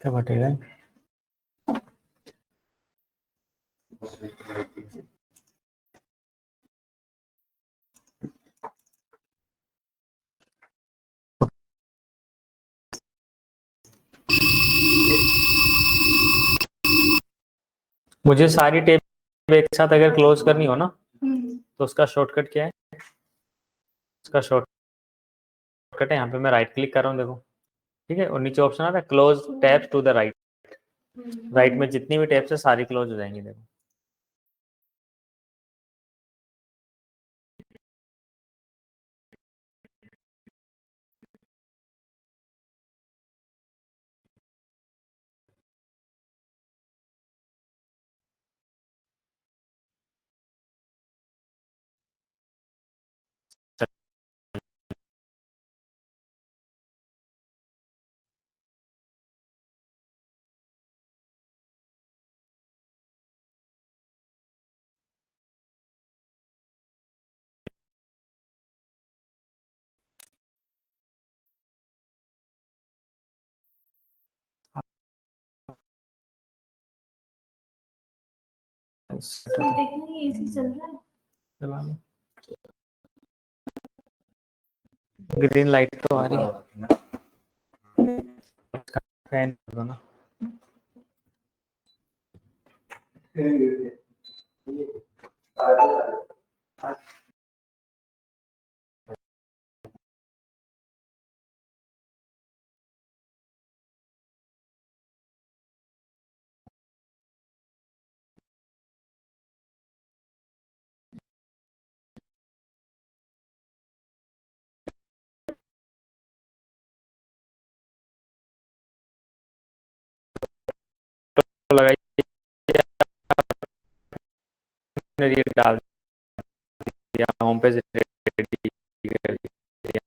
क्या बटेगा? मुझे सारी टेप एक साथ अगर क्लोज करनी हो ना, तो उसका शॉर्टकट क्या है? उसका शॉर्टकट है, यहाँ पे मैं राइट क्लिक कर रहा हूँ, देखो। ठीक है, और नीचे ऑप्शन आता है close tabs to the right. Right में जितनी भी टैब्स है सारी क्लोज हो जाएंगी, देखो। ग्रीन लाइट तो आ रही है, फैन दो ना। तो लगाइए, ये डाल दिया होम पेज रेडी कर दिया।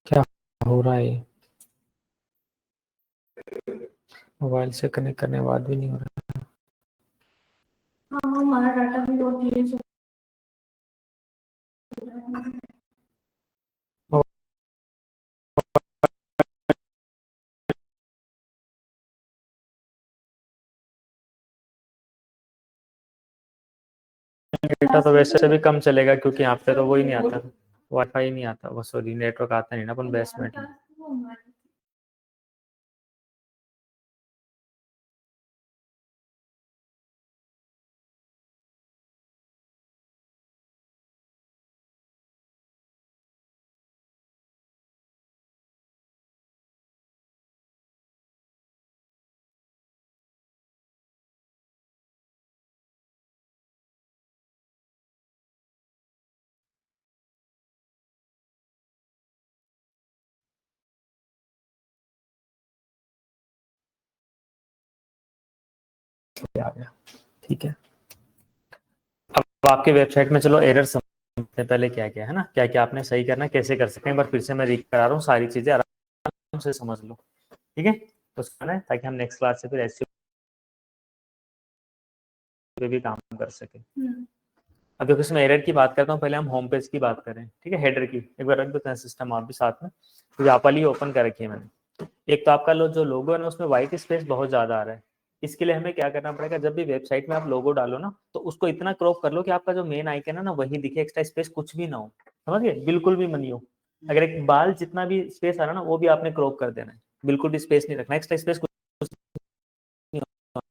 क्या हो रहा है? मोबाइल से कनेक्ट करने के बाद भी नहीं हो रहा। हाँ, हमारा डाटा भी बहुत धीरे से डेटा तो वैसे भी कम चलेगा, क्योंकि यहाँ पे तो वो ही नहीं आता, वाईफाई नहीं आता, वो सॉरी नेटवर्क आता नहीं ना अपन बेसमेंट में। आ गया, ठीक है। अब आपके वेबसाइट में चलो एरर समझते हैं पहले क्या क्या है ना, क्या क्या आपने सही करना है, कैसे कर सकते हैं। एक बार फिर से मैं रीड करा रहा हूँ, सारी चीजें आराम से समझ लो, ठीक है। तो सुना है ताकि हम नेक्स्ट क्लास से फिर ऐसे पे भी काम कर सके। अब देखो इसमें एरर की बात करता हूँ, पहले हम होम पेज की बात करें, ठीक है। हेडर की एक बार रख देते हैं सिस्टम आप भी साथ में, तो यहाँ पर ही ओपन कर रखी है मैंने। एक तो आपका जो लोगो है ना उसमें व्हाइट स्पेस बहुत ज्यादा आ रहा है। इसके लिए हमें क्या करना पड़ेगा, जब भी वेबसाइट में आप लोगो डालो ना तो उसको इतना क्रॉप कर लो कि आपका जो मेन आइकन है ना वही दिखे, एक्स्ट्रा स्पेस कुछ भी ना हो, समझ गए, बिल्कुल भी मनी हो। अगर एक बाल जितना भी स्पेस आ रहा है ना वो भी आपने क्रॉप कर देना है, बिल्कुल भी स्पेस नहीं रखना, एक्स्ट्रा स्पेस कुछ नहीं होना।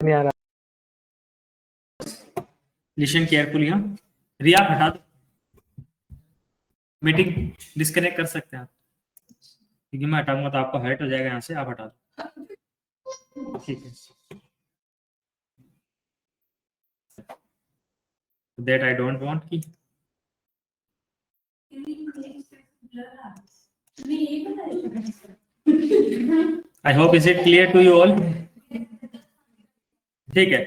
नहीं आ रहा, लिसन केयरफुली। हाँ रिया आप हटा दो, मीटिंग डिस्कनेक्ट कर सकते हैं आप, क्योंकि मैं हटाऊंगा तो आपको हर्ट हो जाएगा यहाँ से, आप हटा दो, ठीक है। दैट आई डोंट वांट की I hope is it clear to you all, ठीक है।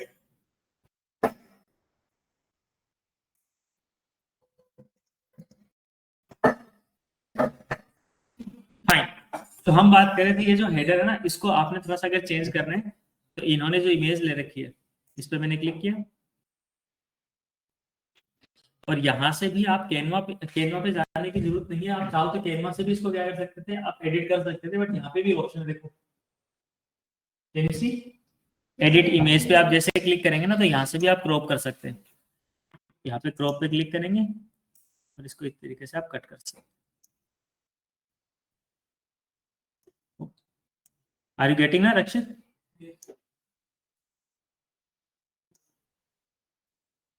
फाइन, तो हम बात कर रहे थे ये जो हेडर है ना इसको आपने थोड़ा सा अगर चेंज करना है तो इन्होंने जो इमेज ले रखी है इस पर मैंने क्लिक किया, और यहाँ से भी आप कैनवा पे जाने की जरूरत नहीं है, आप चाहो तो कैनवा से भी इसको क्या कर सकते थे, आप एडिट कर सकते थे, बट यहाँ पे भी ऑप्शन देखो, can you see edit image पे आप जैसे क्लिक करेंगे ना तो यहाँ से भी आप क्रॉप कर सकते हैं, यहाँ पे क्रॉप पे क्लिक करेंगे और इसको इस तरीके से आप कट कर सकते हैं। आर यू गेटिंग ना रक्षित?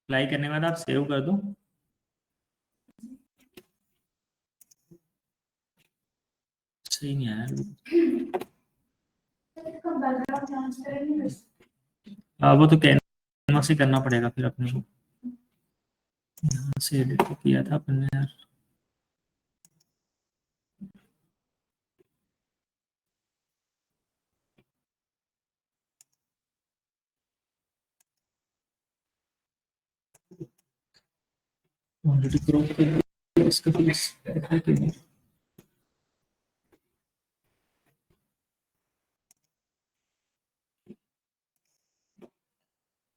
अप्लाई करने के बाद आप सेव कर दो, सही नहीं आया वो तो कैन कैनवा से करना पड़ेगा फिर अपने को, यहाँ से एडिट तो किया था अपन ने यार। ऑलरेडी क्रोम पे इसका फिर है कि नहीं?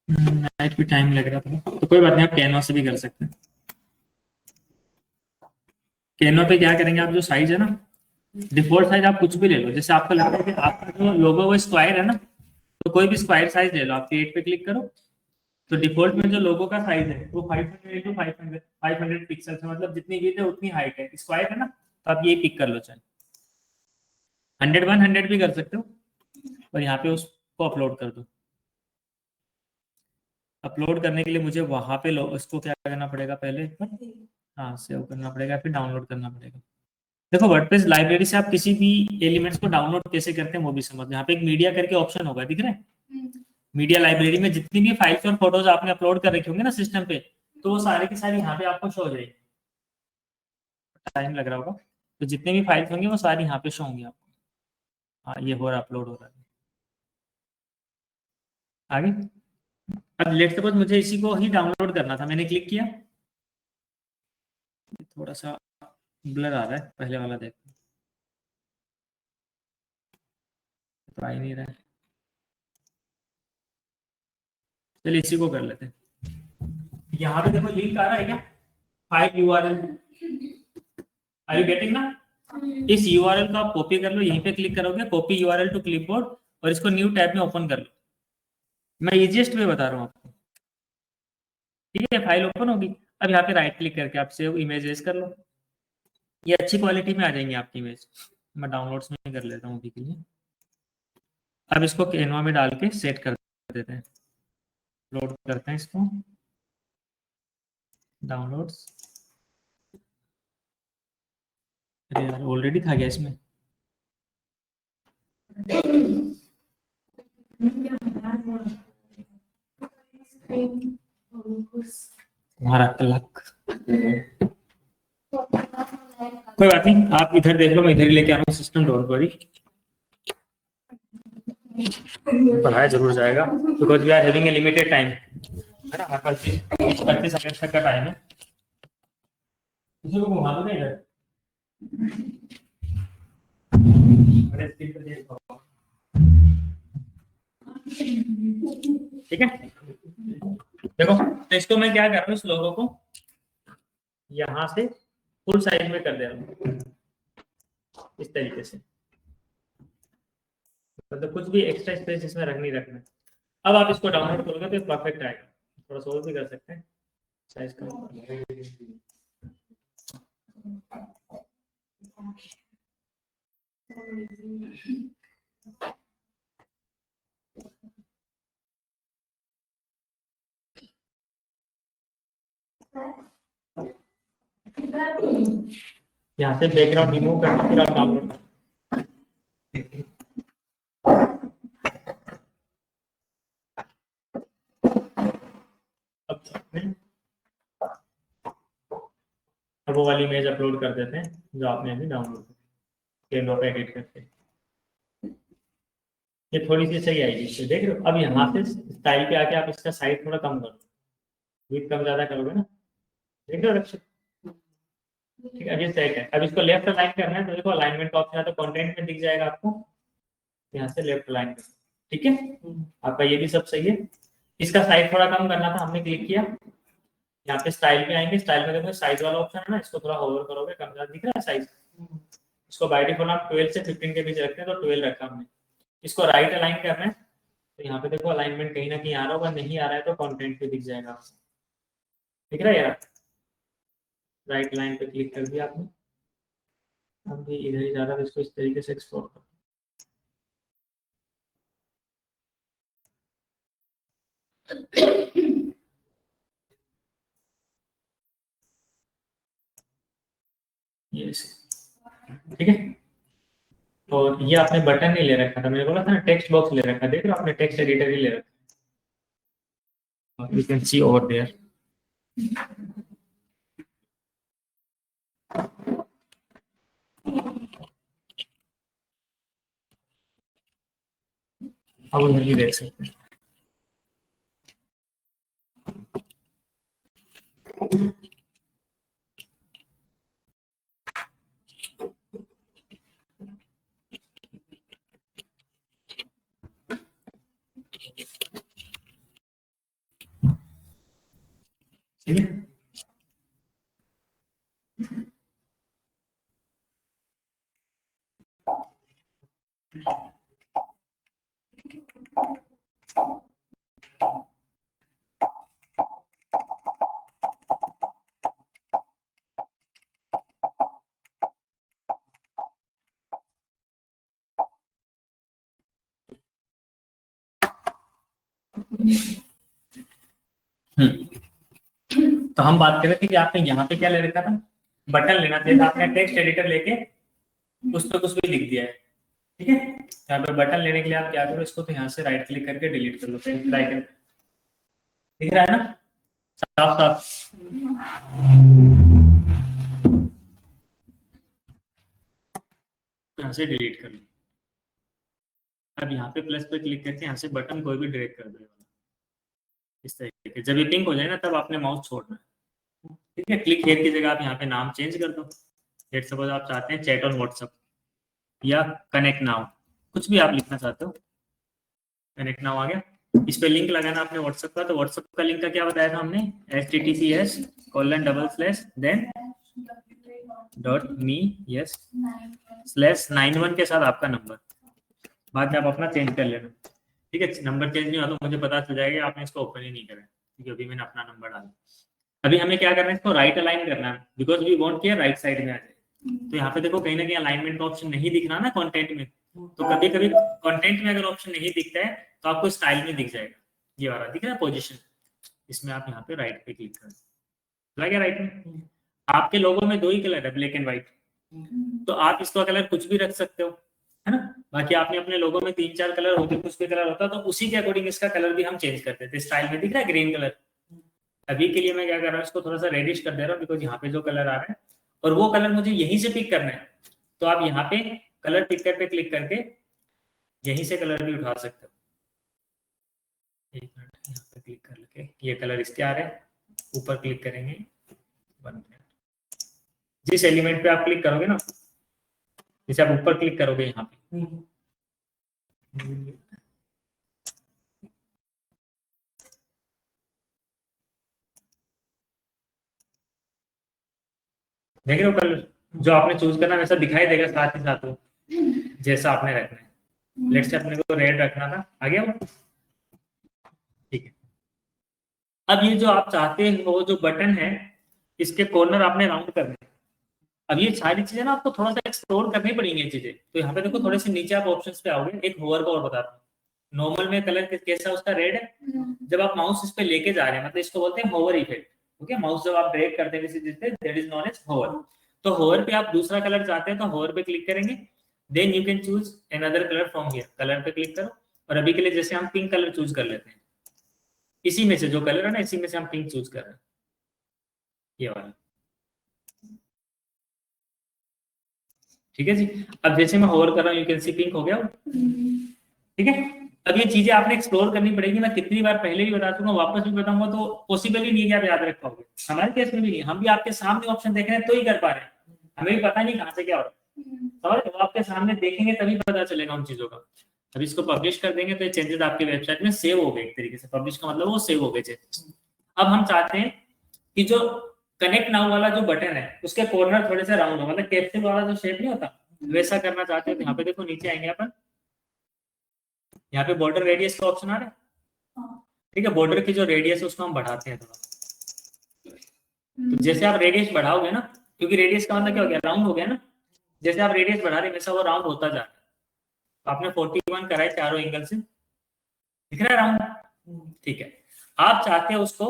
नाइट भी टाइम लग रहा था, तो कोई बात नहीं, आप कैनवा से भी कर सकते हैं। कैनवा पे क्या करेंगे, आप जो साइज है ना, डिफॉल्ट साइज आप कुछ भी ले लो, जैसे आपको लगता है कि आपका जो लोगो वो स्क्वायर है ना, तो कोई भी स्क्वायर साइज ले लो, आप क्रिएट पे क्लिक करो, तो डिफॉल्ट में जो लोगो का साइज है वो 500 into 500 पिक्सल है, मतलब जितनी विड्थ है उतनी हाइट है, स्क्वायर है ना, तो आप ये पिक कर लो, चाहे 100 भी कर सकते हो, और यहाँ पे उसको अपलोड कर दो। अपलोड करने के लिए मुझे वहां पे उसको क्या करना पड़ेगा पहले, हाँ सेव करना पड़ेगा, फिर डाउनलोड करना पड़ेगा। देखो वर्डप्रेस लाइब्रेरी से आप किसी भी एलिमेंट्स को डाउनलोड कैसे करते हैं वो भी समझ, यहाँ पे एक मीडिया करके ऑप्शन होगा, दिख रहा है? मीडिया लाइब्रेरी में जितनी भी फाइल्स और फोटोज आपने अपलोड कर रखे होंगे ना सिस्टम पे, तो वो सारे की सारी यहाँ पे आपको शो हो जाएगी। टाइम लग रहा होगा, तो जितने भी फाइल्स होंगे वो सारी यहाँ पे शो होंगी आपको। हाँ ये हो रहा, अपलोड हो रहा है आगे। अब लेट सपोज मुझे इसी को ही डाउनलोड करना था, मैंने क्लिक किया, थोड़ा सा ब्लर आ रहा है, पहले वाला देखो तो आ ही नहीं रहा है, चलिए इसी को कर लेते हैं। यहाँ पे देखो लिंक आ रहा है क्या, file URL, are you getting ना? इस यूआरएल को आप कॉपी कर लो, यहीं पे क्लिक करोगे, कॉपी यूआरएल टू क्लिपबोर्ड, और इसको न्यू टैब में ओपन कर लो। मैं इजीएस्ट वे बता रहा हूँ आपको, ठीक है? फाइल ओपन होगी, अब यहाँ पे राइट क्लिक करके आप सेव इमेजेस कर लो, ये अच्छी क्वालिटी में आ जाएंगी आपकी इमेज। मैं डाउनलोड्स में कर लेता हूँ अभी के लिए। अब इसको कैनवा में डाल के सेट कर देते हैं, लोड करते हैं इसको, डाउनलोड्स। अरे यार ऑलरेडी था क्या इसमें? हमारा लक, कोई बात नहीं, आप इधर देख लो, मैं इधर ही लेके आ रहा हूँ सिस्टम, डोंट वरी, पढ़ाया जरूर जाएगा, because we are having a limited time, है ना, 25 अगस्त तक का टाइम है। किसी को घुमा दो ना इधर, ठीक है? देखो तो इसको मैं क्या कर रहा हूँ, इस लोगों को यहाँ से फुल साइज में कर दे रहा हूँ इस तरीके से, मतलब कुछ भी एक्स्ट्रा स्पेस इसमें रख नहीं रखना। अब आप इसको डाउनलोड करोगे तो परफेक्ट आएगा, थोड़ा सा और भी कर सकते हैं साइज का। यहाँ से बैकग्राउंड रिमूव करके फिर आप डाउनलोड करो। अब वो वाली इमेज अपलोड कर देते हैं जो आपने अभी डाउनलोड की, कैनवा पे एडिट करके, ये थोड़ी सी सही आएगी इससे, देख रहे हो? अब यहाँ से स्टाइल पे आके आप इसका साइज थोड़ा कम करो, विड्थ कम ज्यादा करोगे ना, देख रहे हो? ठीक है, अभी सेट है। अब इसको लेफ्ट अलाइन करना है, तो देखो अलाइनमेंट का ऑप्शन है, तो कंटेंट में दिख जाएगा आपको, यहाँ से लेफ्ट अलाइन करना, ठीक है? आपका ये भी सब सही है। इसका साइज थोड़ा कम करना था, हमने क्लिक किया, यहाँ पे स्टाइल पे आएंगे, स्टाइल में देखो साइज वाला ऑप्शन है ना, इसको थोड़ा होवर करोगे, कम ज्यादा दिख रहा है साइज, इसको बाय डिफॉल्ट हम 12 से 15 के बीच रखते हैं, तो 12 रखा हमने। इसको राइट अलाइन करना है, तो यहाँ पे देखो अलाइनमेंट कहीं ना कहीं आ रहा होगा, नहीं आ रहा है तो कंटेंट पे दिख जाएगा आपको, दिख रहा है यार? राइट लाइन पे क्लिक कर दिया आपने, अब भी इधर ही जा रहा है, इसको इस तरीके से एक्सपोर्ट करो। ये ठीक है, और ये आपने बटन नहीं ले रखा था, मैंने बोला था ना टेक्स्ट बॉक्स ले रखा, देख रहे हो? आपने टेक्स्ट एडिटर ही ले रखा। You can see over there. अब उधर भी देख सकते हैं। ठीक है, तो हम बात कर रहे थे कि आपने यहाँ पे क्या ले रखा था, बटन लेना चाहिए था, आपने टेक्स्ट एडिटर लेके उस पर कुछ भी लिख दिया है। ठीक है, यहाँ पे बटन लेने के लिए आप क्या करो, इसको तो यहाँ से राइट क्लिक करके डिलीट कर लो। राइट दिख रहा है ना, साफ साफ। यहाँ से डिलीट कर लो। अब यहाँ पे प्लस पे क्लिक करके यहाँ से बटन कोई भी ड्रैग कर दो इस तरीके। जब ये पिंक हो जाए ना तब आपने माउस छोड़ना है। ठीक है, क्लिक हेयर की जगह आप यहाँ पे नाम चेंज कर दो। लेट्स सपोज आप चाहते हैं चैट ऑन व्हाट्सएप या कनेक्ट नाउ, कुछ भी आप लिखना चाहते हो। कनेक्ट नाउ आ गया, इस पे लिंक लगाना आपने व्हाट्सएप का। तो व्हाट्सएप का लिंक का क्या बताया था हमने, https://me/91 के साथ आपका नंबर, बाकी आप अपना चेंज कर लेना। ठीक है, नंबर चेंज नहीं हुआ तो मुझे पता चल जाएगा आपने इसको ओपन ही नहीं करा। ठीक है, अभी मैंने अपना नंबर डाला। अभी हमें क्या करना है, इसको राइट अलाइन करना है, बिकॉज वी वांट कि राइट साइड में आ जाए। तो यहाँ पे देखो कहीं ना कहीं अलाइनमेंट का ऑप्शन नहीं दिख रहा ना कंटेंट में, तो कभी कभी कंटेंट में अगर ऑप्शन नहीं दिखता है तो आपको स्टाइल में दिख जाएगा, ये वाला दिख रहा है पोजीशन, इसमें आप यहाँ पे राइट पे क्लिक करें। लगा राइट में, आपके लोगो में दो ही कलर है, ब्लैक एंड व्हाइट, तो आप इसका कलर कुछ भी रख सकते हो, है ना। बाकी आपने अपने लोगो में 3-4 कलर होते, कुछ भी कलर होता तो उसी के अकॉर्डिंग इसका कलर भी हम चेंज करते थे। स्टाइल में दिख रहा है ग्रीन कलर, अभी के लिए मैं क्या कर रहा हूँ, इसको थोड़ा सा रेडिश कर दे रहा हूँ, बिकॉज यहाँ पे जो कलर आ रहा है और वो कलर मुझे यहीं से पिक करना है। तो आप यहाँ पे कलर पिकर पे क्लिक करके यहीं से कलर भी उठा सकते हो। एक मिनट, यहाँ पे क्लिक कर लेके ये कलर इसके आ रहे हैं, ऊपर क्लिक करेंगे, 1 मिनट, जिस एलिमेंट पे आप क्लिक करोगे ना, जैसे आप ऊपर क्लिक करोगे यहाँ पे, देख रहे हो कलर जो आपने चूज करना वैसा दिखाई देगा, साथ ही साथ वो जैसा आपने रखना है। लेट्स से अपने को रेड रखना था, आ गया वो। ठीक है, अब ये जो आप चाहते हो जो बटन है, इसके कॉर्नर आपने राउंड करने हैं। अब ये सारी चीजें ना आपको थोड़ा सा एक्सप्लोर करनी पड़ेंगी ये चीजें। तो यहाँ पे देखो थोड़े से नीचे आप ऑप्शंस पे आओगे, एक होवर का और बताता हूँ। नॉर्मल में कलर कैसा उसका रेड है, जब आप माउस इस पे लेके जा रहे हैं, मतलब इसको बोलते हैं होवर इफेक्ट। ओके, माउस जब आप ड्रैग करते हैं किसी चीज पे, that is known as hover. तो होवर पे आप दूसरा कलर चाहते हैं तो होवर पे क्लिक करेंगे, then you can choose another colour from here. Colour पे क्लिक करो, और अभी के लिए जैसे हम पिंक कलर चूज कर लेते हैं, इसी में से जो कलर है ना, इसी में से हम पिंक चूज कर रहे हैं, ये वाला। ठीक है जी, अब जैसे मैं होवर कर रहा हूँ, यू कैन सी पिंक हो गया। ठीक है, अब ये चीजें आपने एक्सप्लोर करनी पड़ेगी। मैं कितनी बार पहले भी बता चुका हूँ, वापस भी बताऊंगा तो पॉसिबल ही नहीं है कि आप याद रख पाओगे। हमारे केस में भी नहीं, हम भी आपके सामने ऑप्शन देख रहे हैं तो ही कर पा रहे हैं, हमें भी पता नहीं कहाँ से क्या हो रहा है। और आपके सामने देखेंगे तभी पता चलेगा उन चीजों का। अब इसको पब्लिश कर देंगे तो ये चेंजेस आपकी वेबसाइट में सेव हो गए एक तरीके से। पब्लिश का मतलब वो सेव हो गए चेंजेस। अब हम चाहते हैं कि जो कनेक्ट नाउ वाला जो बटन है उसके कॉर्नर थोड़े से राउंड हो, मतलब कैप्सूल वाला जो शेप नहीं होता वैसा करना चाहते हैं। तो यहाँ पे देखो नीचे आएंगे अपन, यहाँ पे बॉर्डर रेडियस का ऑप्शन आ रहा है। ठीक है, बॉर्डर की जो रेडियस है उसको हम बढ़ाते हैं थोड़ा। तो जैसे आप रेडियस बढ़ाओगे ना, क्योंकि रेडियस का मतलब क्या हो गया, राउंड हो गया ना, जैसे आप रेडियस बढ़ा रहे हैं वैसा वो राउंड होता जा रहा है। तो आपने 41 करा है चारों एंगल से, दिख रहा है राउंड। ठीक है, आप चाहते हैं उसको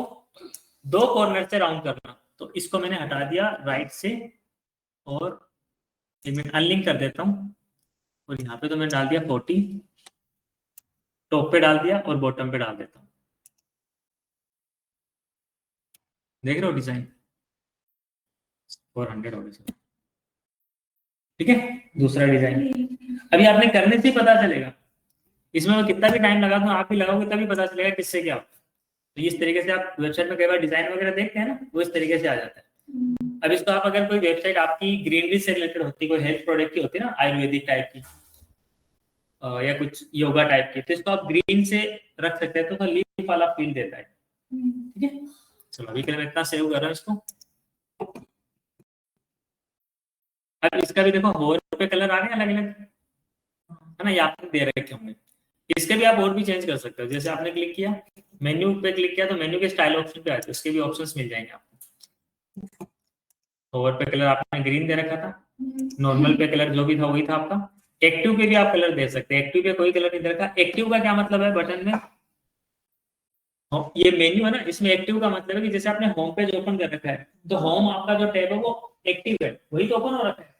दो कॉर्नर से राउंड करना, तो इसको मैंने हटा दिया राइट से, और मैं अनलिंक कर देता हूँ, और यहाँ पे तो मैंने डाल दिया 40, टॉप पे डाल दिया और बॉटम पे डाल देता हूँ। देख रहे हो डिजाइन 400 हो गया। ठीक है, दूसरा डिजाइन अभी आपने करने से ही पता चलेगा, इसमें मैं कितना भी टाइम लगा दूं आप भी लगाओगे तभी पता चलेगा किससे क्या होता है। तो इस तरीके से आप वेबसाइट में कई बार डिजाइन वगैरह देखते हैं ना, वो इस तरीके से आ जाता है। अब इसको आप अगर कोई वेबसाइट आपकी ग्रीनरी से रिलेटेड होती है, कोई हेल्थ प्रोडक्ट की होती है ना, आयुर्वेदिक टाइप की या कुछ योगा टाइप की, तो इसको आप ग्रीन से रख सकते हैं तो लीफ वाला फील देता है। ठीक है, चलो अभी के लिए मैं इतना सेव कर रहा हूँ इसको। अब इसका भी देखो होवर पे कलर आ रहे हैं अलग अलग, है ना, ये आपने दे रखे होंगे। इसके भी आप और भी चेंज कर सकते हो, जैसे आपने क्लिक किया मेन्यू पे क्लिक किया तो मेन्यू के स्टाइल ऑप्शन पे आते हैं, उसके भी ऑप्शंस मिल जाएंगे आपको। होवर पे कलर आपने ग्रीन दे रखा था, नॉर्मल पे कलर जो भी था वही था आपका। एक्टिव पे भी आप कलर दे सकते हैं, एक्टिव पे कोई कलर नहीं दे रखा। एक्टिव का क्या मतलब है, बटन में ये मेन्यू है ना, इसमें एक्टिव का मतलब है कि जैसे आपने होम पेज ओपन कर रखा है तो होम आपका जो टैब है वो एक्टिव है, वही तो ओपन हो रखा है।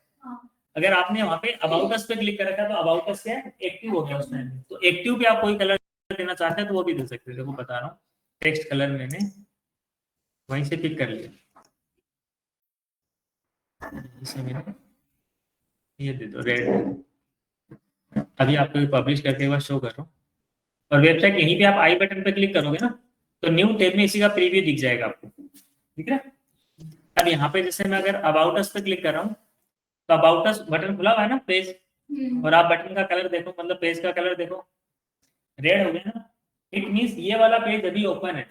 अगर आपने वहां पे अबाउट अस पे क्लिक कर रखा है तो अबाउट अस क्या है, एक्टिव हो गया उस टाइम। तो एक्टिव पे आप कोई कलर देना चाहते हैं तो वो भी दे सकते हैं। देखो बता रहा हूँ, टेक्स्ट कलर मैंने वहीं से पिक कर लिया, इसे मैंने ये दे दो रेड। अभी आपको पब्लिश करके बाद शो कर रहा हूँ, और वेबसाइट यहीं पे आप आई बटन पे क्लिक करोगे ना तो न्यू टैब में इसी का प्रीव्यू दिख जाएगा आपको, ठीक है। अब यहाँ पे जैसे मैं अगर अबाउट अस पे क्लिक कर रहा हूँ तो अबाउट अस बटन खुला हुआ है ना पेज, और आप बटन का कलर देखो, मतलब पेज का कलर देखो रेड हो गया ना, इट मींस ये वाला पेज अभी ओपन है।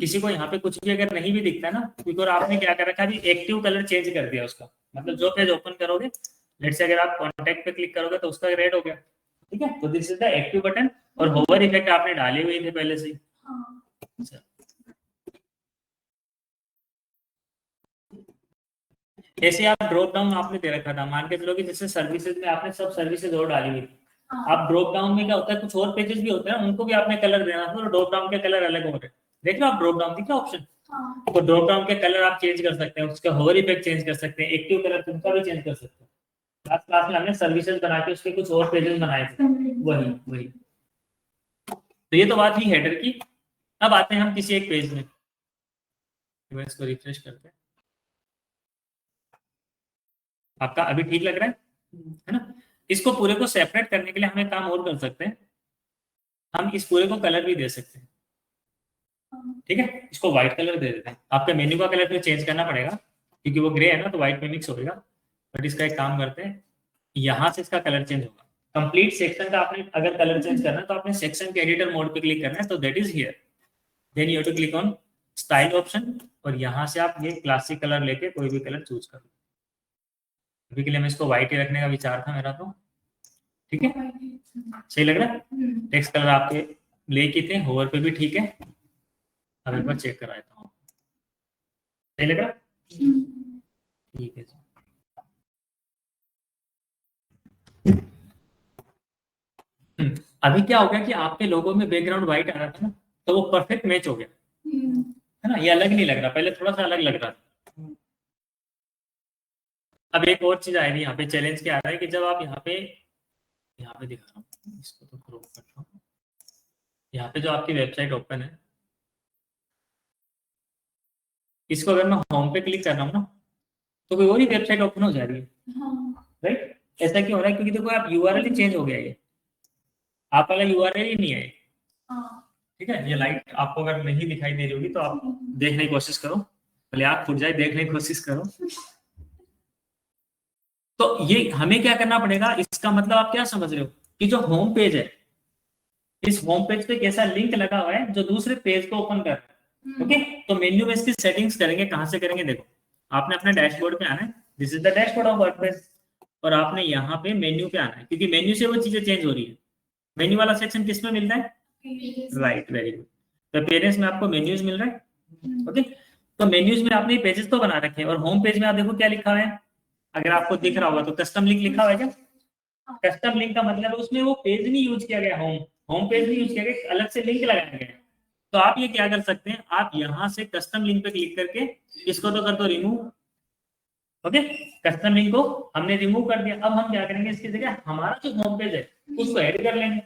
किसी को यहाँ पे कुछ भी अगर नहीं भी दिखता ना, क्योंकि आपने क्या कर रखा है, अभी एक्टिव कलर चेंज कर दिया उसका, मतलब जो पेज ओपन करोगे, लेट्स से अगर आप कॉन्टेक्ट पे क्लिक करोगे तो उसका रेड हो गया, ठीक है। तो this is the active button, और होवर इफेक्ट आपने डाले हुए थे पहले से ही। ऐसे आप ड्रॉप डाउन आपने दे रखा था, मान के चलो कि जैसे सर्विसेज में आपने सब सर्विसेज और डाली हुई थी, आप ड्रॉप डाउन में क्या होता है, कुछ और पेजेस भी होते हैं उनको भी आपने कलर देना था, तो ड्रॉप डाउन के कलर अलग हो रहे। देख लो आप ड्रॉप डाउन दिखा ऑप्शन, तो ड्रॉप डाउन के कलर आप चेंज कर सकते हैं, उसका होवर इफेक्ट चेंज कर सकते हैं, एक्टिव कलर उनका भी चेंज कर सकते हैं। लास्ट क्लास में हमने सर्विसेज बना के उसके कुछ और पेजेस बनाए थे, वही वही। तो ये तो बात ही हेडर की। अब आते हैं हम किसी एक पेज में, इसको रिफ्रेश करते हैं। आपका अभी ठीक लग रहा है ना। इसको पूरे को सेपरेट करने के लिए हमें काम और कर सकते हैं, हम इस पूरे को कलर भी दे सकते हैं, ठीक है। इसको व्हाइट कलर दे देते हैं। आपका मेन्यू का कलर फिर चेंज करना पड़ेगा क्योंकि वो ग्रे है ना, तो व्हाइट में मिक्स होगा। बट इसका एक काम करते हैं, यहाँ से इसका कलर चेंज होगा। कंप्लीट सेक्शन का आपने अगर कलर चेंज करना है तो आपने सेक्शन के एडिटर मोड पे क्लिक करना है, तो that is here, then you have to click on style option, और यहाँ से आप ये क्लासिक कलर लेके कोई भी कलर चूज कर लो। अभी के लिए मैं इसको व्हाइट ही रखने का विचार था मेरा, तो ठीक है, सही लग रहा है। टेक्स्ट कलर आपके ले के थे, होवर पे भी ठीक है। अब एक बार चेक करा देता हूँ, सही लग रहा, ठीक है। अभी क्या हो गया कि आपके लोगों में बैकग्राउंड व्हाइट आ रहा था ना, तो वो परफेक्ट मैच हो गया, है ना, ये अलग नहीं लग रहा, पहले थोड़ा सा अलग लग रहा था। अब एक और चीज आएगी यहाँ पे, चैलेंज क्या आ रहा है कि जब आप यहाँ पे दिखा रहा हूँ, इसको तो क्रॉप करता हूँ। यहाँ पे जो आपकी वेबसाइट ओपन है, इसको अगर मैं होम पे क्लिक कर रहा हूँ ना तो कोई और ही वेबसाइट ओपन हो जा रही है, राइट। ऐसा क्यों हो रहा है, क्योंकि देखो आप यूआरएल ही चेंज हो गया, ये आप वाला यूआरएल ही नहीं है, ठीक है। ये लाइट आपको अगर नहीं दिखाई दे रही होगी तो आप देखने की कोशिश करो, भले आँख फूट जाए, देखने की कोशिश करो। तो ये हमें क्या करना पड़ेगा, इसका मतलब आप क्या समझ रहे हो कि जो होम पेज है, इस होम पेज पे कैसा लिंक लगा हुआ है जो दूसरे पेज को ओपन कर रहा है, ओके। तो मेन्यू में इसकी सेटिंग्स करेंगे, कहां से करेंगे, देखो आपने अपने डैशबोर्ड पे आना है, this is the dashboard of WordPress, और आपने यहाँ पे मेन्यू पे आना है, क्योंकि मेन्यू से वो चीजें चेंज हो रही है। मेन्यू वाला सेक्शन किस में मिलता है, राइट, वेरी गुड। तो पेरेंट्स में आपको मेन्यूज मिल रहा है, ओके। तो मेन्यूज में आपने पेजेस तो बना रखे हैं, और होम पेज में आप देखो क्या लिखा हुआ है, अगर आपको दिख रहा होगा तो कस्टम लिंक लिखा हुआ है क्या। कस्टम लिंक का मतलब उसमें वो पेज नहीं यूज किया गया, होम पेज नहीं यूज किया गया, अलग से लिंक लगाया गया है। तो आप ये क्या कर सकते हैं, आप यहाँ से कस्टम लिंक पे क्लिक करके इसको तो कर दो रिमूव, ओके। कस्टम लिंक को हमने रिमूव कर दिया। अब हम क्या करेंगे, इसकी जगह हमारा जो होम पेज है उसको ऐड कर लेंगे,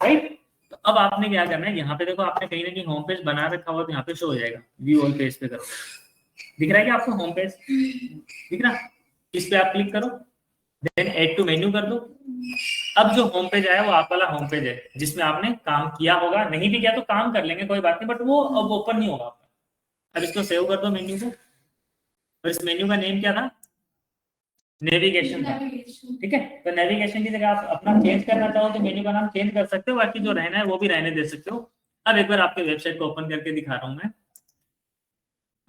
राइट। तो अब आपने क्या करना है, यहाँ पे देखो आपने कहीं ना कहीं होम पेज बना रखा हुआ, तो यहाँ पे शो हो जाएगा, व्यू ऑल पेज पे करो, दिख रहा है क्या आपको होम पेज दिख रहा? इस पे आप क्लिक करो, देन ऐड टू मेन्यू कर दो। अब जो होम पेज आया वो आप वाला होम पेज है जिसमें आपने काम किया होगा, नहीं भी किया तो काम कर लेंगे कोई बात नहीं, बट वो अब ओपन नहीं होगा आपका। अब इसको सेव कर दो मेन्यू को, और इस मेन्यू का नेम क्या था? नेविगेशन था, ठीक है। तो नेविगेशन की जगह आप अपना चेंज करना चाहो तो मेन्यू का नाम चेंज कर सकते हो, बाकी जो रहना है वो भी रहने दे सकते हो। अब एक बार आपके वेबसाइट को ओपन करके दिखा रहा हूं मैं।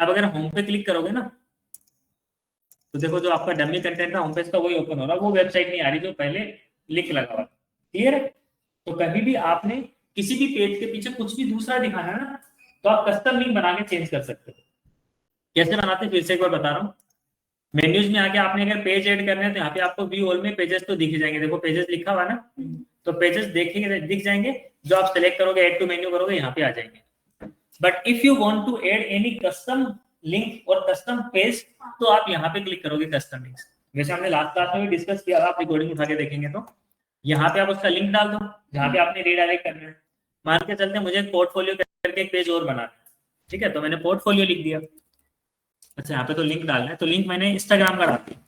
अब अगर होम पे क्लिक करोगे ना, तो देखो जो आपका डमी कंटेंट था होम पेज का वही ओपन हो रहा है, वो वेबसाइट नहीं आ रही जो पहले लिंक लगा हुआ। क्लियर है? तो कभी भी आपने किसी भी पेज के पीछे कुछ भी दूसरा दिखाना है ना, तो आप कस्टम लिंक बना के चेंज कर सकते हो। कैसे बनाते हैं फिर से एक बार बता रहा हूँ। मेन्यूज में आके आपने अगर पेज ऐड करने हैं तो यहाँ पे आपको व्यू ऑल में पेजेस तो दिख जाएंगे, देखो पेजेस लिखा हुआ ना, तो पेजेस देखेंगे दिख जाएंगे, जो आप सेलेक्ट करोगे ऐड टू मेन्यू करोगे यहाँ पे आ जाएंगे। But if you want to add any custom link और कस्टम पेज, तो आप यहाँ पे क्लिक करोगे कस्टम लिंक्स। वैसे हमने लास्ट क्लास में भी डिस्कस किया, आप रिकॉर्डिंग उठा के देखेंगे तो यहाँ पे आप उसका लिंक डाल दो जहाँ पे आपने रीडायरेक्ट करना है। मान के चलते मुझे पोर्टफोलियो करके एक पेज और बनाना है, ठीक है, तो मैंने पोर्टफोलियो लिख दिया। अच्छा यहाँ पे तो लिंक डालना है, तो लिंक मैंने इंस्टाग्राम का डाल दिया।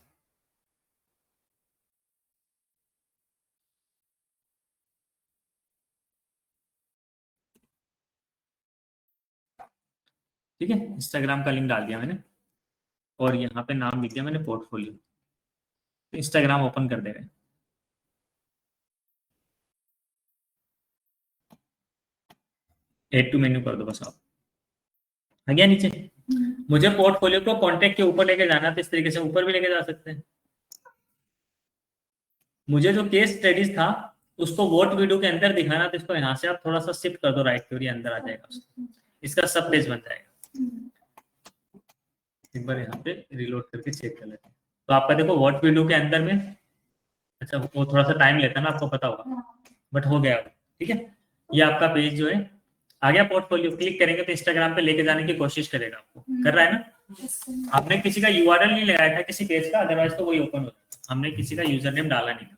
ठीक है, इंस्टाग्राम का लिंक डाल दिया मैंने, और यहाँ पे नाम लिख दिया मैंने पोर्टफोलियो। तो इंस्टाग्राम ओपन कर दे रहे हैं, ऐड टू मेन्यू कर दो बस आप, आ गया नीचे। मुझे पोर्टफोलियो को कॉन्टेक्ट के ऊपर लेके जाना, तो इस तरीके से ऊपर भी लेके जा सकते हैं। मुझे जो केस स्टडीज था उसको वोट वीडियो के अंदर दिखाना, तो इसको यहाँ से आप थोड़ा सा शिफ्ट कर दो राइट की ओर, अंदर आ जाएगा उसको, इसका सब पेज बन जाएगा। एक बार यहाँ पे रिलोड करके चेक कर लेते हैं, तो आपका देखो वोट वीडियो के अंदर में, अच्छा वो थोड़ा सा टाइम लेता है ना, आपको पता होगा, बट हो गया। ठीक है, ये आपका पेज जो है आ गया पोर्टफोलियो। क्लिक करेंगे तो इंस्टाग्राम पे लेके जाने की कोशिश करेगा आपको, कर रहा है ना। आपने किसी का यूआरएल नहीं लगाया था किसी पेज का, अदरवाइज तो वही ओपन होता। हमने किसी का यूजर नेम डाला नहीं था,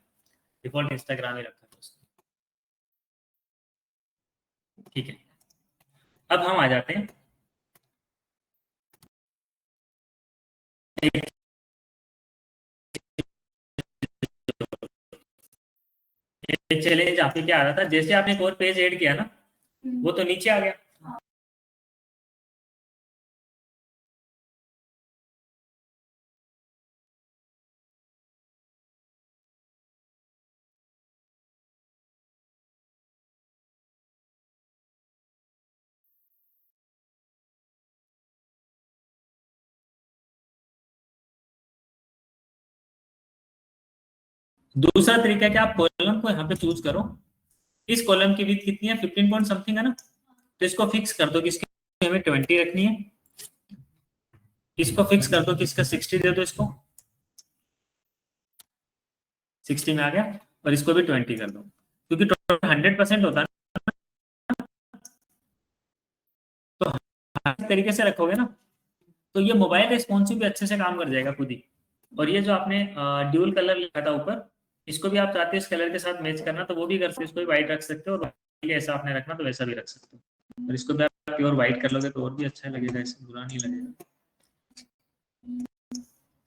डिफॉल्ट इंस्टाग्राम ही रखा था उसने। ठीक है, अब हम आ जाते हैं एक चैलेंज। आपके क्या आ रहा था, जैसे आपने एक और पेज ऐड किया ना, वो तो नीचे आ गया। दूसरा तरीका क्या, आप कॉलम को यहाँ पे चूज करो। इस कॉलम की विड्थ कितनी है, 15 पॉइंट समथिंग है ना, तो इसको फिक्स कर दो कि इसकी हमें 20 रखनी है। इसको फिक्स कर दो कि इसका 60 दे दो, इसको 60 में आ गया, और इसको भी 20 कर दो, क्योंकि 100% होता है। तो हर तरीके से रखोगे ना, तो ये मोबाइल रेस्पॉन्सिव भी अच्छे से काम कर जाएगा खुद ही। और ये जो आपने ड्यूल कलर लिखा था ऊपर, इसको भी आप चाहते हो इस कलर के साथ मैच करना, तो वो भी कर सकते हो। इसको भी व्हाइट रख सकते हो, और ऐसा आपने रखना तो वैसा भी रख सकते हो। और इसको भी आप प्योर व्हाइट कर लोगे तो और भी अच्छा लगेगा, इससे बुरा नहीं लगेगा।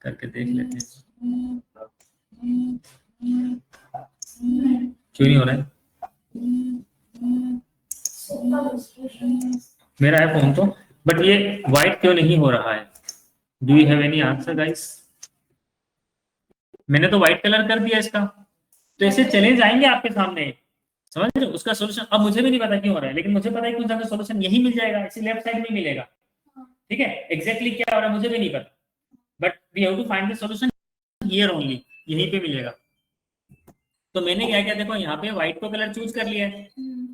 करके देख लेते हैं क्यों नहीं हो रहा है। मेरा है फोन तो, बट ये व्हाइट क्यों नहीं हो रहा है? Do you have any answer guys? मैंने तो व्हाइट कलर कर दिया इसका। तो ऐसे चैलेंज आएंगे आपके सामने, समझ रहे हो? उसका सोल्यूशन अब मुझे भी नहीं पता क्यों हो रहा है, लेकिन मुझे पता है कि उसका सोल्यूशन यही मिल जाएगा, इसी लेफ्ट साइड में मिलेगा। ठीक है, एग्जैक्टली क्या हो रहा है मुझे भी नहीं पता, but we have to find the solution here only, यहीं पे मिलेगा। तो मैंने क्या किया, देखो यहाँ पे व्हाइट को कलर चूज कर लिया है,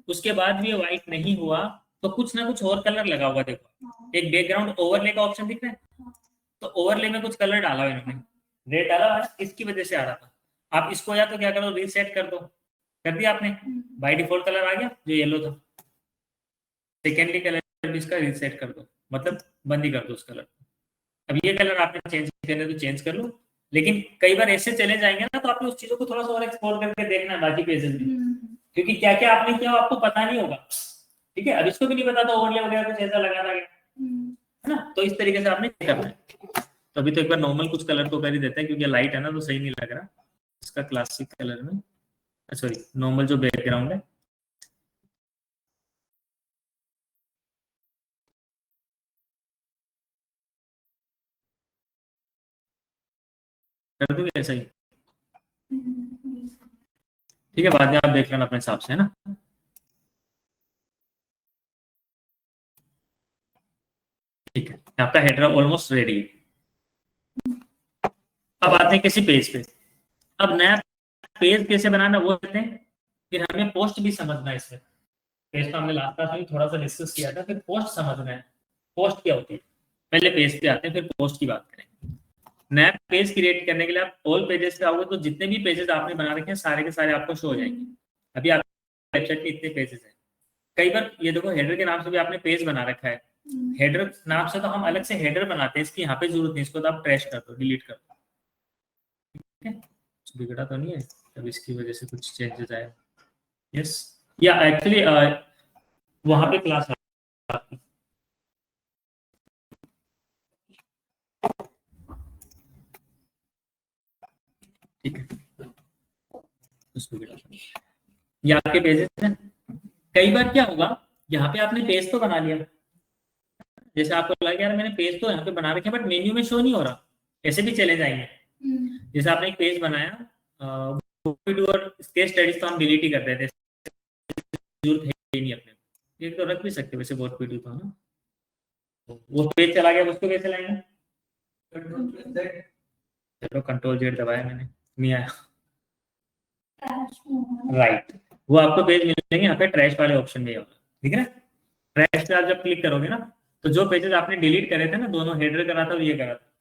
उसके बाद भी व्हाइट नहीं हुआ, तो कुछ ना कुछ और कलर लगा हुआ। देखो एक बैकग्राउंड ओवरले का ऑप्शन दिख रहा है, तो ओवरले में कुछ कलर डाला है इन्होंने, रेड डाला है, इसकी वजह से आ रहा था। आप इसको या तो क्या करो, रीसेट कर दो। कर दिया आपने, बाय डिफॉल्ट कलर आ गया जो येलो था। सेकेंडरी कलर भी इसका रीसेट कर दो, मतलब बंद ही कर दो उस कलर। अब ये कलर आपने चेंज करने तो चेंज कर लो, लेकिन कई बार ऐसे चैलेंज आएंगे ना, तो आपने उस चीजों को थोड़ा सा और एक्सप्लोर करके देखना है बाकी पेजेस में। क्योंकि क्या क्या आपने किया आपको पता नहीं होगा, ठीक है। अब इसको भी नहीं पता, तो ओवरले वगैरह कुछ ऐसा लगाना है ना, तो इस तरीके से आपने करना है। तो अभी तो एक बार नॉर्मल कुछ कलर तो कर ही देते हैं, क्योंकि लाइट है ना तो सही नहीं लग रहा। इसका क्लासिक कलर में, सॉरी नॉर्मल जो बैकग्राउंड है, कर दूंगी ऐसा ही, ठीक है। बाद में आप देख लेना अपने हिसाब से, है ना। ठीक है, आपका हेडर ऑलमोस्ट रेडी है। अब आते हैं किसी पेज पे। अब नया पेज कैसे बनाना वो कहते हैं, फिर हमें पोस्ट भी समझना है इसमें। पेज तो हमने लास्ट क्लास में थोड़ा सा डिस्कस किया था, फिर पोस्ट समझना है। पोस्ट क्या होती है, पहले पेज पे आते हैं फिर पोस्ट की बात करेंगे। नया पेज क्रिएट करने के लिए आप ऑल पेजेस पे आओगे तो जितने भी पेजेस आपने बना रखे हैं सारे के सारे आपको शो हो जाएंगे। अभी आप वेबसाइट में इतने पेजेस हैं। कई बार ये देखो, हेडर के नाम से भी आपने पेज बना रखा है। हेडर नाम से तो हम अलग से हेडर बनाते हैं, इसकी यहाँ पे जरूरत नहीं, इसको तो आप ट्रैश कर दो, डिलीट कर दो, ठीक है। कुछ बिगड़ा तो नहीं है, तब इसकी वजह से कुछ चेंजेस आए। यस, या एक्चुअली वहां पे क्लास आपकी, ठीक है। उसको बिगड़ा, ये आपके पेजेस हैं। कई बार क्या होगा, यहाँ पे आपने पेज तो बना लिया, जैसे आपको लगा यार मैंने पेज तो यहाँ पे बना रखे बट मेन्यू में शो नहीं हो रहा, ऐसे भी चले जाएंगे। जैसे आपने एक पेज बनाया और केस स्टडीज तो हम डिलीट ही कर देते, जरूरत है ही नहीं अपने, एक तो रख भी सकते वैसे बहुत वीडियो तो, है ना। वो पेज चला गया, उसको कैसे लाएंगे, चलो कंट्रोल जेड दबाया मैंने, नहीं आया, राइट। वो आपको पेज मिलेंगे यहाँ पे ट्रैश वाले ऑप्शन में होगा, ठीक है ना। ट्रैश पे आप जब क्लिक करोगे ना, तो जो पेजेस आपने डिलीट करे थे ना, दोनों हेडर करा था और ये करा था,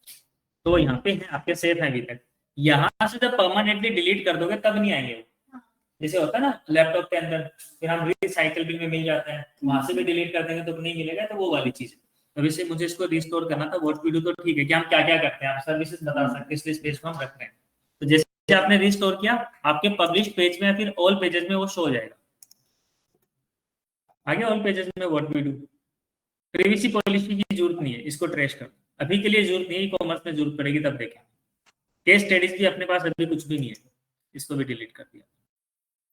तो यहाँ पे है आपके सेफ है अभी तक। यहाँ से जब परमानेंटली डिलीट कर दोगे तब नहीं आएंगे वो, जैसे होता है ना लैपटॉप के अंदर, फिर हम रिसाइकल बिन में मिल जाता है, वहां से भी डिलीट कर देंगे तो नहीं मिलेगा, तो वो वाली चीज है। अभी से मुझे इसको रिस्टोर करना था, व्हाट वी डू, तो ठीक है कि हम क्या क्या करते हैं, आप सर्विसेज बता सकते हैं, इसलिए पेज को हम रख रहे हैं। तो जैसे आपने रिस्टोर किया, आपके पब्लिश पेज में या फिर ऑल पेजेस में वो शो हो जाएगा। आगे ऑल पेजेस में what we do, privacy policy की जरूरत नहीं है, इसको ट्रेश कर, अभी के लिए जरूरत नहीं है, ई कॉमर्स में जरूरत पड़ेगी तब देखें। केस स्टडीज भी अपने पास अभी कुछ भी नहीं है, इसको भी डिलीट कर दिया,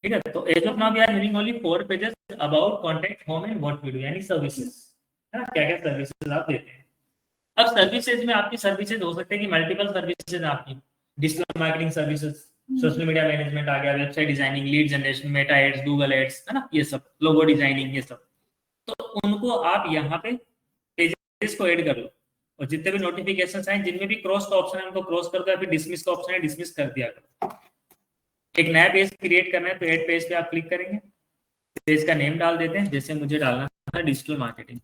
ठीक है। तो as of now we are using only 4 pages about contact, home and what we do, यानी सर्विसेज, है ना, क्या क्या सर्विसेज आप देते हैं। अब सर्विसेज में आपकी सर्विसेज हो सकते हैं कि मल्टीपल सर्विसेज आपकी, digital marketing services, social media management आ गया, website designing, lead generation, Meta ads, Google ads, है ना, ये सब, लोगो डिजाइनिंग, ये सब। तो उनको आप यहाँ पे पेजेस को ऐड कर लो, और जितने भी नोटिफिकेशन आए जिनमें भी क्रॉस का ऑप्शन है उनको क्रॉस कर दो, या फिर डिसमिस का ऑप्शन है डिसमिस कर दिया करो। एक नया पेज क्रिएट करना है तो ऐड पेज पे आप क्लिक करेंगे, पेज का नेम डाल देते हैं, जैसे मुझे डालना था डिजिटल मार्केटिंग,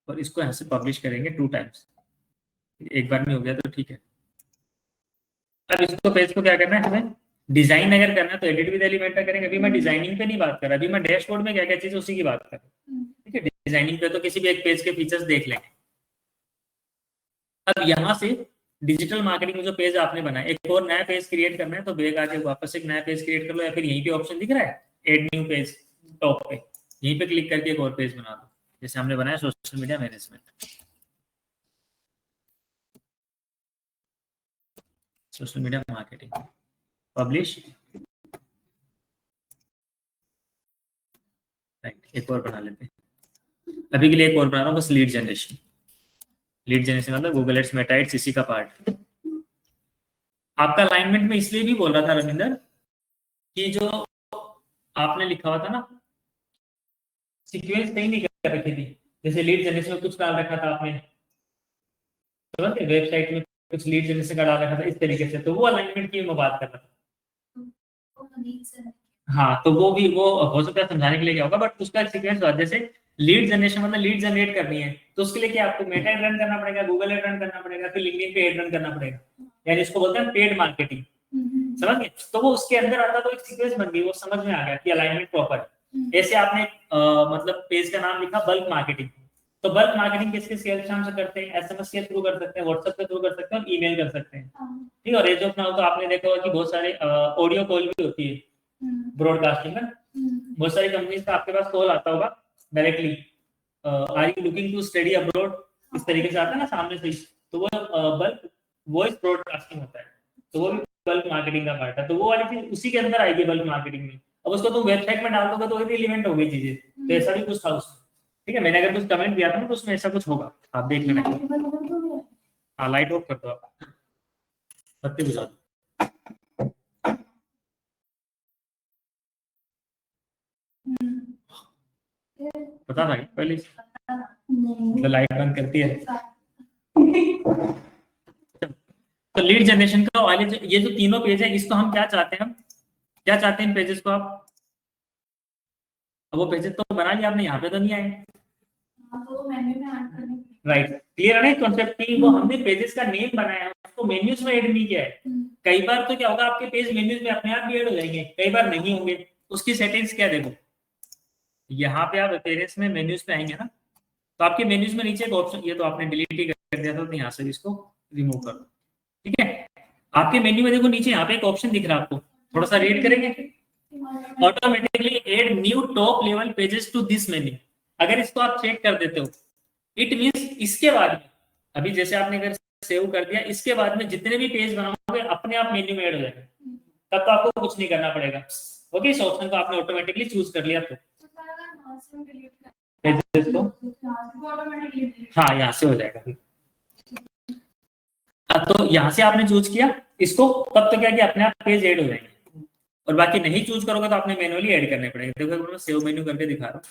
और इसको यहाँ से पब्लिश करेंगे 2 टाइम्स, एक बार में हो गया तो ठीक है। अब इसको पेज को क्या करना है हमें, डिजाइन अगर करना है तो एडिट विद एलिमेंटर करेंगे। अभी मैं डिजाइनिंग पे नहीं बात कर रहा, अभी मैं डैशबोर्ड में क्या क्या चीज उसी की बात कर रहा हूँ, ठीक है। डिजाइनिंग पे तो किसी भी एक पेज के फीचर्स देख लेंगे। अब यहाँ से डिजिटल मार्केटिंग में जो पेज आपने बनाया, एक और नया पेज क्रिएट करना है तो बैक आके वापस एक नया पेज क्रिएट कर लो, या फिर यहीं पे ऑप्शन दिख रहा है एड न्यू पेज टॉप पे, यहीं पे क्लिक करके एक और पेज बना दो, जैसे हमने बनाया social media management, social media marketing, publish, right. एक और बना लेते हैं, अभी के लिए एक और बना रहा हूँ बस, लीड जनरेशन। लीड जनरेशन मतलब गूगल एड्स, मेटा एड्स, इसी का पार्ट। आपका अलाइनमेंट में इसलिए भी बोल रहा था रविंदर कि जो आपने लिखा हुआ था ना, सीक्वेंस सही नहीं कर रखी थी, जैसे लीड जनरेशन में कुछ डाल रखा था आपने, समझ गए, वेबसाइट में कुछ लीड जनरेशन का डाल रखा था इस तरीके से, तो वो अलाइनमेंट की मैं बात कर रहा था। हाँ, तो वो भी, वो हो सकता है समझाने के लिए क्या होगा, बट उसका सीक्वेंस होगा, जैसे लीड जनरेशन मतलब लीड जनरेट करनी है, तो उसके लिए क्या आपको मेटा एड रन करना पड़ेगा, गूगल एड रन करना पड़ेगा, फिर लिंक्डइन पे एड रन करना पड़ेगा, यानी इसको बोलते हैं पेड मार्केटिंग, समझ गए। तो वो उसके अंदर आता, तो एक सीक्वेंस बन गई, वो समझ में आ गया कि अलाइनमेंट प्रॉपर है। ऐसे आपने मतलब पेज का नाम लिखा बल्क मार्केटिंग, तो बल्क मार्केटिंग किसके सेल्स नाम से करते हैं, एसएमएस के थ्रू कर सकते हैं, व्हाट्सएप के थ्रू कर सकते हैं, और ईमेल कर सकते हैं, ठीक है। और रेंज ऑफ नाउ तो आपने देखा होगा कि बहुत सारे ऑडियो कॉल भी होती है ब्रॉडकास्टिंग में। बहुत सारी कंपनीज का आपके पास कॉल आता होगा directly, are you looking to study abroad, इस तरीके से आता है ना सामने से, तो वो बल्क वॉइस ब्रॉडकास्टिंग होता है, तो वो भी बल्क मार्केटिंग का पार्ट है। तो वो वाली चीज उसी के अंदर आएगी बल्क मार्केटिंग में। अब उसको तुम वेबसाइट में डाल दोगे तो रिलेवेंट हो गई चीजें। तो ऐसा भी कुछ था उसमें, ठीक है। मैंने अगर कुछ कमेंट दिया था ना तो उसमें ऐसा कुछ होगा, आप देख लेना। हाँ, लाइट ऑफ कर दो आप, बत्ती बुझा दो। पता था पहले तो लाइट बंद करती है। तो लीड जनरेशन का वाले ये जो तीनों पेज है, इसको हम क्या चाहते हैं, हम क्या चाहते हैं इन पेजेस को आप। अब वो पेजेस तो बना लिया आपने, यहाँ पे तो नहीं आए। राइट, क्लियर है ना कॉन्सेप्ट की। वो हमने पेजेस का नेम बनाया है, उसको मेन्यूज में ऐड नहीं किया है। कई बार तो क्या होगा, आपके पेज मेन्यूज में अपने आप भी ऐड हो जाएंगे, कई बार नहीं होंगे। उसकी सेटिंग्स क्या, देखो यहाँ पे आप अपीयरेंस में मेन्यूज पे आएंगे ना, तो आपके मेन्यूज में नीचे एक ऑप्शन, ये तो आपने डिलीट ही कर दिया था, तो यहाँ से इसको रिमूव कर दो, ठीक है। आपके मेन्यू में देखो नीचे यहाँ पे एक ऑप्शन दिख रहा है आपको, थोड़ा सा रीड करेंगे। Automatically add new top level pages to this menu. अगर इसको आप चेक कर देते हो, इट मींस इसके बाद में, अभी जैसे आपने अगर सेव कर दिया, इसके बाद में जितने भी पेज बनाओगे अपने आप मेन्यू में ऐड हो जाएगा, तब तो आपको कुछ नहीं करना पड़ेगा। ओके, इस ऑप्शन को आपने ऑटोमेटिकली चूज कर लिया तो पेजेस को, हाँ यहाँ से हो जाएगा। तो यहाँ से आपने चूज किया इसको, तब तो क्या कि अपने आप पेज ऐड हो जाएंगे। और बाकी नहीं चूज करोगे तो आपने मैनुअली ऐड करने पड़ेंगे। देखो मैं सेव मेन्यू करके दिखा रहा हूँ।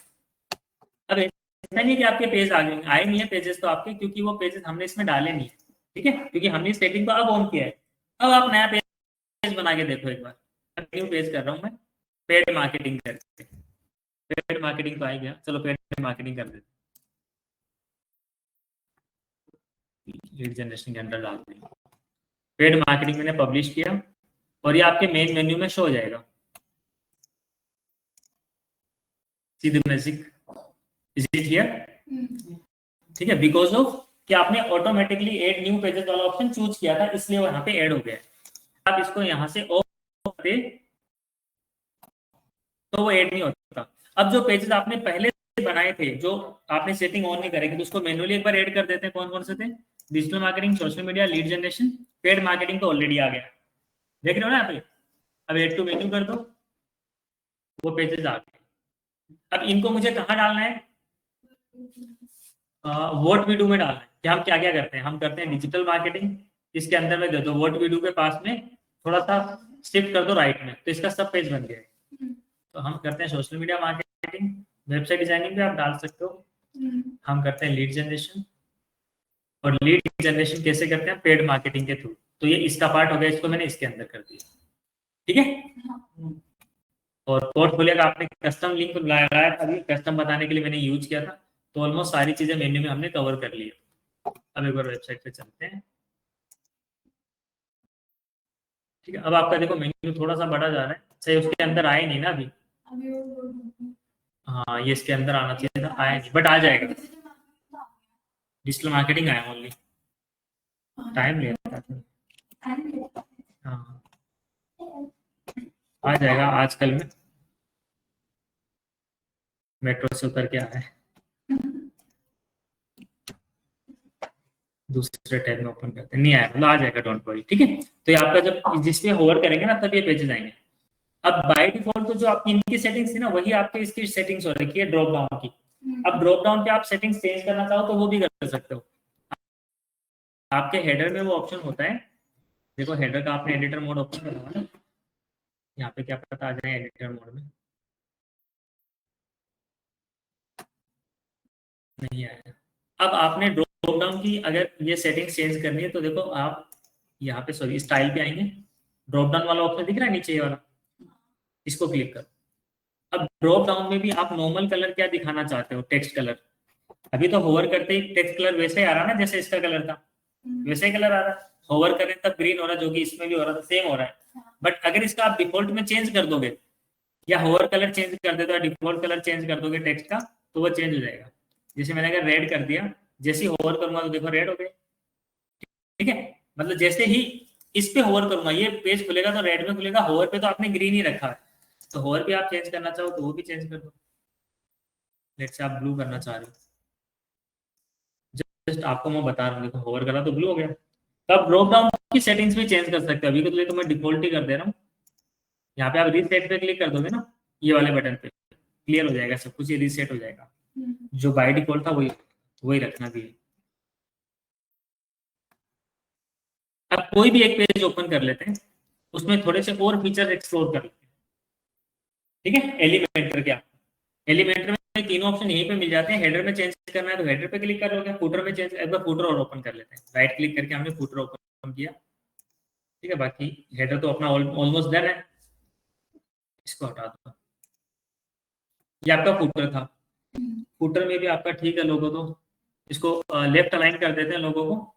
अब ऐसा नहीं कि आपके पेज आए नहीं है पेजेस तो आपके, क्योंकि वो पेजेस हमने इसमें डाले नहीं है, ठीक है, क्योंकि हमने सेटिंग को अब ऑन किया है। अब आप नया पेज बना के देखो एक बार। न्यू पेज कर रहा हूँ मैं, पेड मार्केटिंग करके, पेड मार्केटिंग तो आ गया, चलो पेड मार्केटिंग कर देते, लीड जनरेशन के अंदर डालते हैं। पेड मार्केटिंग मैंने पब्लिश किया और ये आपके मेन मेन्यू में शो हो जाएगा। See the magic, is it here, ठीक है। बिकॉज ऑफ कि आपने ऑटोमेटिकली ऐड न्यू पेजेस वाला ऑप्शन चूज किया था, इसलिए वो यहाँ पे ऐड हो गया। आप इसको यहाँ से ऑफ करते तो वो ऐड नहीं होता। अब जो पेजेस आपने पहले बनाए थे, जो आपने सेटिंग ऑन नहीं करेगी, तो उसको मैनुअली एक बार ऐड कर देते हैं। कौन कौन से थे, digital marketing, social media, lead generation, paid marketing तो ऑलरेडी आ गया, देख रहे हो ना यहाँ पे। अब ऐड टू मेन्यू कर दो, वो पेजेस आ गए। अब इनको मुझे कहाँ डालना है, व्हाट वी डू में डालना है। कि हम क्या क्या करते हैं, हम करते हैं डिजिटल मार्केटिंग, इसके अंदर में दे दो व्हाट वी डू के पास में थोड़ा सा शिफ्ट कर दो राइट में, तो इसका सब पेज बन गया। तो हम करते हैं social media marketing, website designing भी आप डाल सकते हो। हम करते हैं लीड जनरेशन, और लीड जनरेशन कैसे करते हैं, पेड मार्केटिंग के थ्रू। तो ये इसका पार्ट हो गया, इसको मैंने इसके अंदर कर दिया, ठीक है। और पोर्टफोलियो का आपने कस्टम लिंक लगाया था, अभी कस्टम बताने के लिए मैंने यूज किया था। तो ऑलमोस्ट सारी चीजें मेन्यू में हमने कवर कर ली। अब एक बार वेबसाइट पे चलते हैं, ठीक है। अब आपका देखो मेन्यू थोड़ा सा बड़ा जा रहा है, सही उसके अंदर आए नहीं ना अभी। हाँ, ये इसके अंदर आना चाहिए था, आया नहीं, बट आ जाएगा। डिजिटल मार्केटिंग आया ओनली, टाइम लेता है। हाँ, आ जाएगा आजकल में, मेट्रो से उतर के आया है, दूसरे टैब में ओपन करते हैं, नहीं आया, मतलब आ जाएगा, डोंट वरी, ठीक है। तो ये आपका जब जिस पे होवर करेंगे ना, तब ये पेजेस आएंगे। अब बाय डिफॉल्ट तो जो आपकी इनकी सेटिंग्स थी ना, वही आपके इसकी सेटिंग्स हो रखी है ड्रॉप डाउन की। अब ड्रॉप डाउन पे आप सेटिंग्स चेंज करना चाहो तो वो भी कर सकते हो। आपके हेडर में वो ऑप्शन होता है, देखो हेडर का आपने एडिटर मोड ओपन करा है ना, यहाँ पे क्या पता आ जाए एडिटर मोड में, नहीं आया। अब आपने ड्रॉप डाउन की अगर ये सेटिंग्स चेंज करनी है तो देखो आप यहाँ पे सॉरी स्टाइल पे आएंगे, ड्रॉप डाउन वाला ऑप्शन दिख रहा है नीचे ये वाला, इसको क्लिक करो। अब ड्रॉप डाउन में भी आप नॉर्मल कलर क्या दिखाना चाहते हो, टेक्स्ट कलर। अभी तो होवर करते ही टेक्स्ट कलर वैसे ही आ रहा ना जैसे इसका कलर था, वैसे ही कलर आ रहा है। होवर करें तब ग्रीन हो रहा है, जो कि इसमें भी हो रहा था, सेम हो रहा है। बट अगर इसका आप डिफॉल्ट में चेंज कर दोगे, या होवर कलर चेंज कर देते हो, डिफॉल्ट कलर चेंज कर दोगे टेक्स्ट का, तो वो चेंज हो जाएगा। जैसे मैंने अगर रेड कर दिया, जैसे ही होवर करूंगा तो देखो रेड हो गए, ठीक है। मतलब जैसे ही इस पे होवर करूंगा, ये पेज खुलेगा तो रेड में खुलेगा, होवर पे तो आपने ग्रीन ही रखा है, तो होवर पे आप चेंज करना चाहो तो वो भी चेंज कर दो। लेट्स से आप ब्लू करना चाह रहे हो, जस्ट आपको मैं बता रहा हूँ, देखो होवर करा तो ब्लू हो गया। तो आप ड्रॉप डाउन की सेटिंग्स भी चेंज कर सकते हो, अभी के लिए तो मैं डिफॉल्ट ही कर दे रहा हूँ। यहाँ पे आप रीसेट पे क्लिक कर दोगे ना, ये वाले बटन पे, क्लियर हो जाएगा सब कुछ, ये रीसेट हो जाएगा। जो बाय डिफॉल्ट था वही वही रखना भी है। अब कोई भी एक पेज ओपन कर लेते हैं, उसमें थोड़े से और फीचर एक्सप्लोर कर लेते हैं, ठीक है। एलिमेंटर क्या, एलिमेंटर में तीनों ऑप्शन यहीं पे मिल जाते हैं। हेडर में चेंज करना है तो हेडर पे क्लिक कर लोगे, फुटर में चेंज, एक बार फुटर और ओपन कर लेते हैं, राइट क्लिक करके हमने फुटर ओपन किया, ठीक है। बाकी हेडर तो अपना ऑलमोस्ट डन है, इसको हटा दो। ये आपका फुटर था, फुटर में भी आपका ठीक है लोगो, तो इसको लेफ्ट अलाइन कर देते हैं लोगों को।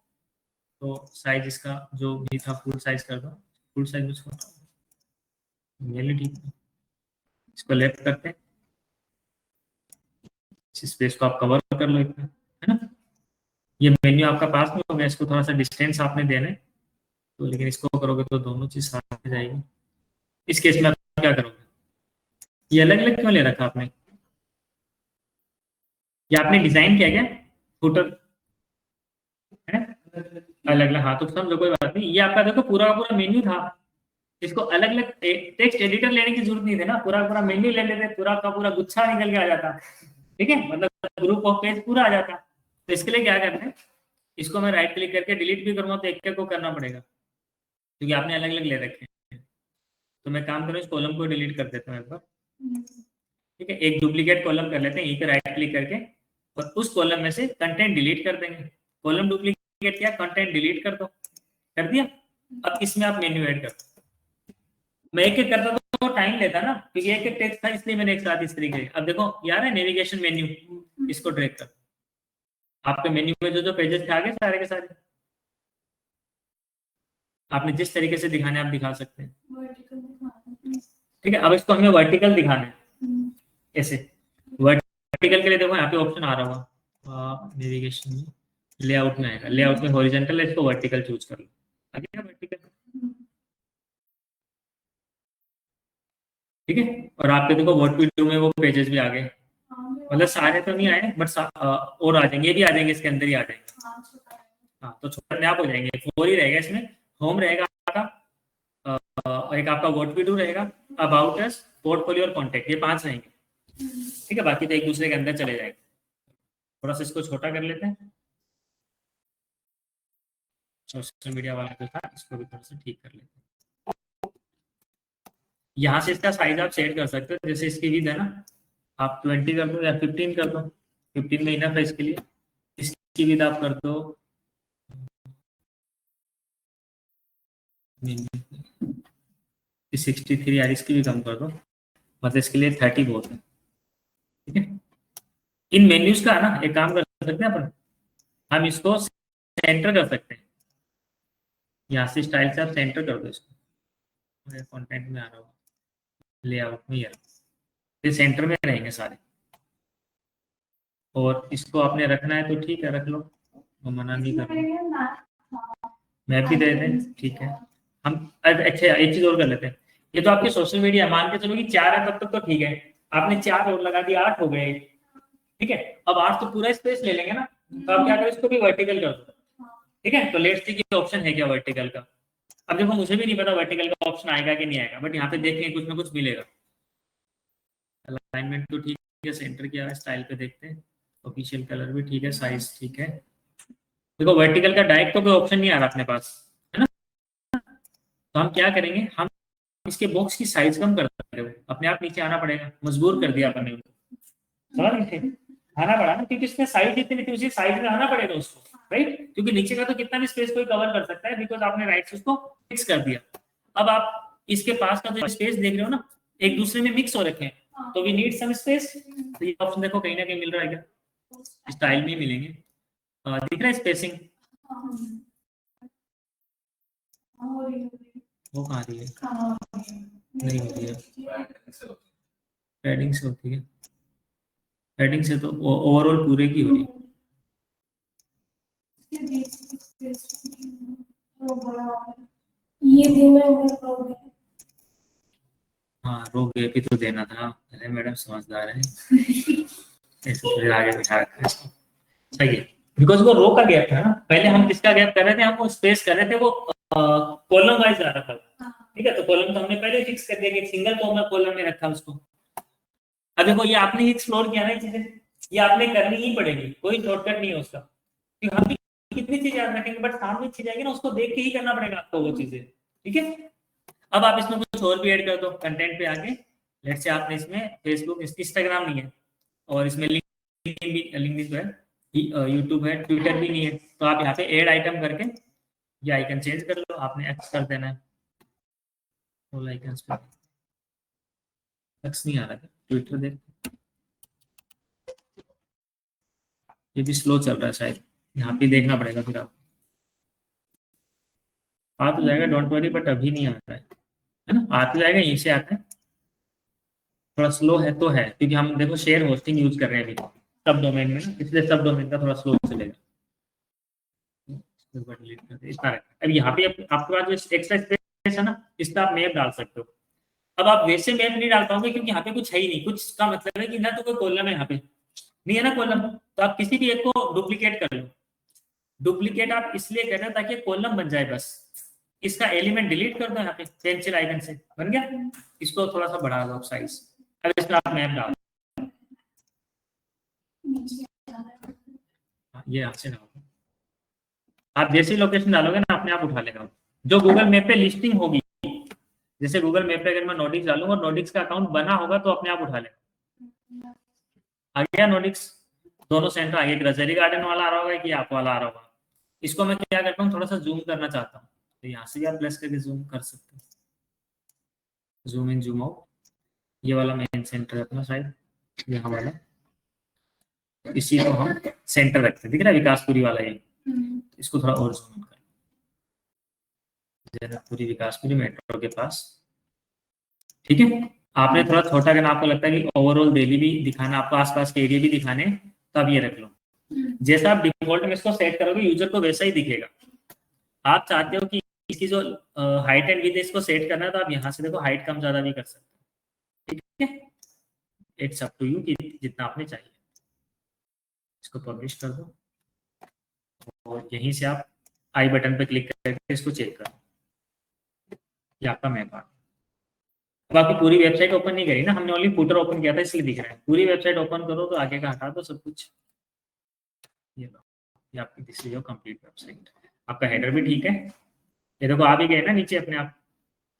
तो साइज इसका जो भी था फुल साइज कर दो, फुल साइज उसको ये ठीक है। इसको लेफ्ट करते हैं, इस स्पेस को आप कवर कर लो इतना, है ना। ये मेन्यू आपका पास में हो गया, इसको थोड़ा सा डिस्टेंस आपने देना है, तो लेकिन इसको करोगे तो दोनों चीज साथ में जाएगी। इस केस में आप क्या करोगे, ये अलग अलग क्यों ले रखा आपने, ये आपने डिजाइन किया क्या फुटर, है अलग अलग, हाँ तो समझो कोई बात नहीं। ये आपका देखो पूरा का पूरा मेन्यू था, इसको अलग अलग टेक्स्ट एडिटर लेने की जरूरत नहीं थी ना, पूरा पूरा मेन्यू ले लेते, पूरा का पूरा गुच्छा निकल के आ जाता, ठीक है, मतलब ग्रुप ऑफ पेज पूरा आ जाता। तो इसके लिए क्या करना है, इसको मैं राइट क्लिक करके डिलीट भी करूंगा तो एक एक को करना पड़ेगा, क्योंकि आपने अलग अलग ले रखे हैं। तो मैं काम करूँ, इस कॉलम को डिलीट कर देता हूँ एक बार, ठीक है। एक डुप्लीकेट कॉलम कर लेते हैं, यहीं पे राइट क्लिक करके, और उस कॉलम में से कंटेंट डिलीट कर देंगे। कॉलम डुप्लीकेट किया, कंटेंट डिलीट कर दो, कर दिया। अब इसमें आप मेन्यू ऐड कर दो। मैं एक एक करता तो टाइम लेता ना, क्योंकि एक एक टेक्स्ट था, इसलिए मैंने एक साथ इस तरीके। अब देखो यार है नेविगेशन मेन्यू, इसको ड्रैग कर, आपके मेन्यू में जो जो पेजेस थे आगे सारे के सारे, आपने जिस तरीके से दिखाने आप दिखा सकते हैं, ठीक है। अब इसको हमें वर्टिकल दिखाना है, ऐसे वर्टिकल के लिए देखो यहाँ पे ऑप्शन आ रहा होगा नेविगेशन में, लेआउट में आएगा, लेआउट में हॉरिजॉन्टल है, इसको वर्टिकल चूज कर लो, आ गया वर्टिकल, ठीक है। और आपके देखो व्हाट वी डू में वो पेजेस भी आ गए, मतलब सारे तो नहीं आए बट और आ जाएंगे, ये भी आ जाएंगे, इसके अंदर ही आ जाएंगे। हाँ तो छोटे अपने आप हो जाएंगे, 4 ही रहेगा इसमें। होम रहेगा आपका, एक आपका व्हाट वी डू रहेगा, अबाउट अस, पोर्टफोलियो और कॉन्टेक्ट, ये 5 रहेंगे, ठीक है। बाकी तो एक दूसरे के अंदर चले जाएंगे। थोड़ा सा इसको छोटा कर लेते हैं, सोशल मीडिया वाला जो था इसको भी थोड़ा सा ठीक कर लेते हैं। यहाँ से इसका साइज आप सेट कर सकते हो, जैसे इसकी विड्थ है ना, आप 20 कर दो या 15 कर दो, 15 में इनफ है इसके लिए। इसकी विड्थ आप कर दो 63, यार इसकी भी कम कर दो, मतलब इसके लिए 30 बहुत है, ठीक है। इन मेन्यूज का ना एक काम कर सकते हैं अपन, हम इसको सेंटर कर सकते हैं, यहाँ से स्टाइल से आप सेंटर कर दो इसको, कंटेंट में आ रहा होगा, लेआउट में, ये सेंटर में रहेंगे सारे। और इसको आपने रखना है तो ठीक है रख लो, वो मना नहीं कर रहा, मैं भी दे दें, ठीक है। हम अच्छा एक चीज और कर लेते हैं, ये तो आपके सोशल मीडिया मान के चलो कि 4 है, तब तक तो ठीक है, आपने 4 और लगा दिया, 8 हो गए, ठीक है। अब 8 तो पूरा स्पेस ले लेंगे ना, तो आप क्या करें, इसको भी वर्टिकल कर दो, ठीक है। तो लेट्स सी कि ऑप्शन है क्या वर्टिकल का। अब देखो मुझे भी नहीं पता वर्टिकल का ऑप्शन आएगा कि नहीं आएगा, बट यहाँ पे देखेंगे कुछ ना कुछ मिलेगा। अलाइनमेंट तो ठीक है, सेंटर किया है, स्टाइल पे देखते हैं, ऑफिशियल कलर भी ठीक है, साइज ठीक है। देखो वर्टिकल का डायरेक्ट तो कोई ऑप्शन नहीं आ रहा अपने पास, है ना। तो हम क्या करेंगे, हम इसके बॉक्स की साइज कम कर देंगे, अपने आप नीचे आना पड़ेगा, मजबूर कर दिया अपने उनको, नीचे आना पड़ा ना, क्योंकि इसमें साइज जितनी थी उसी साइज में आना पड़ेगा उसको, राइट। क्योंकि नीचे का तो कितना भी स्पेस कोई कवर कर सकता है, बिकॉज आपने राइट से उसको फिक्स कर दिया। अब आप इसके पास का जो स्पेस देख रहे हो ना, एक दूसरे में मिक्स हो रखे हैं, तो वी नीड सम स्पेस। तो ये ऑप्शन देखो कहीं ना कहीं मिल रहा है क्या, स्टाइल में मिलेंगे, दिख रहा है स्पेसिंग, वो कहाँ रही है, नहीं होती है, पैडिंग से होती है, पैडिंग से तो ओवरऑल पूरे की हो रही है। ये देना है। हाँ, रो गैप ही तो देना था। अरे मैडम समझदार है। ऐसे थोड़ी आगे बिठा रखा है इसको। सही है, बिकॉज वो रो का गैप था ना। पहले हम किसका गैप कर रहे थे, हम वो स्पेस कर रहे थे, वो कॉलम वाइज जा रहा था। ठीक है, तो कॉलम तो हमने पहले फिक्स कर दिया कि सिंगल कॉलम में रखा उसको। अब देखो ये आपने एक्सप्लोर किया ना चीजें, ये आपने करनी ही पड़ेगी, कोई शॉर्टकट नहीं है उसका। क्योंकि हम भी कितनी चीज याद रखेंगे, बट सामने चीज आएगी ना, उसको देख के ही करना पड़ेगा आपको वो चीजें। ठीक है, अब आप इसमें कुछ और भी ऐड कर दो कंटेंट पे आगे। लेट्स से आपने इसमें फेसबुक, इंस्टाग्राम नहीं है, और इसमें लिंक्डइन तो है, यूट्यूब है, ट्विटर भी नहीं है, तो आप यहाँ पे ऐड आइटम करके ये आइकन चेंज कर लो, आपने एक्स कर देना है। ऑल आइकन्स पे एक्स नहीं आ रहा है, ट्विटर देख, ये भी स्लो चल रहा है शायद, यहाँ पे देखना पड़ेगा फिर आप। आ तो जाएगा, डोंट वरी, बट अभी नहीं आ रहा है ना, आ तो जाएगा, यहीं से आता है। थोड़ा स्लो है तो है, क्योंकि हम देखो शेयर होस्टिंग यूज कर रहे हैं अभी सब डोमेन में ना, इसलिए सब डोमेन का थोड़ा स्लो चलेगा। इतना अब यहाँ पे आपके पास जो एक्स्ट्रा स्पेस है ना, इस पर आप मैप डाल सकते हो। अब आप वैसे मैप नहीं डाल पाओगे, क्योंकि यहाँ पे कुछ है ही नहीं, कुछ का मतलब है कि ना तो कोई कॉलम है यहाँ पे, नहीं है ना कॉलम, तो आप किसी भी एक को डुप्लीकेट कर लो। डुप्लीकेट आप इसलिए कर रहे हो ताकि कॉलम बन जाए बस, इसका एलिमेंट डिलीट कर दो यहाँ पे पेंसिल आइकन से, बन गया। इसको थोड़ा सा बढ़ा दो साइज। अब इसमें आप मैप डाल, ये यहाँ से डालो, आप जैसी लोकेशन डालोगे ना अपने आप उठा लेगा। जो गूगल मैप पे लिस्टिंग होगी, जैसे गूगल मैप पे अगर मैं नोडिक्स डालूंगा, नोडिक्स का अकाउंट बना होगा तो अपने आप उठा लेगा। आ गया नोडिक्स, दोनों सेंटर आगे, एक रजरी गार्डन वाला आ रहा होगा कि आप वाला आ रहा होगा। इसको मैं क्या करता हूँ, थोड़ा सा जूम करना चाहता हूँ, तो यहाँ से भी आप प्लस करके जूम कर सकते हैं, जूम इन जूम आउट। ये वाला मेन सेंटर है अपना शायद, यहाँ वाला, इसी को हम सेंटर रखते हैं, दिख रहा है विकासपुरी वाला ये। इसको थोड़ा और जूम इन कर, जनकपुरी विकासपुरी मेट्रो के पास। ठीक है, आपने थोड़ा छोटा, अगर आपको लगता है कि ओवरऑल दिल्ली भी दिखाना, आपको आसपास के एरिया भी दिखाने, तो आप ये रख लो। जैसा आप डिफॉल्ट में इसको सेट करोगे, यूजर को वैसा ही दिखेगा। आप चाहते हो कि इसकी जो हाइट एंड विड्थ इसको सेट करना है, तो आप यहाँ से देखो हाइट कम ज्यादा भी कर सकते हो। ठीक है, इट्स अप टू यू कि जितना आपने चाहिए। इसको पब्लिश कर दो, और यहीं से आप आई बटन पे क्लिक करके इसको चेक करो, ये आपका मैप आ गया। अब आपकी पूरी वेबसाइट ओपन नहीं करी ना हमने, ओनली फुटर ओपन किया था इसलिए दिख रहा है। पूरी वेबसाइट ओपन करो तो आगे का हटा दो सब कुछ। ये लो, ये आपकी this is your complete website. आपका हेडर भी ठीक है, ये देखो आ भी गए ना नीचे अपने आप।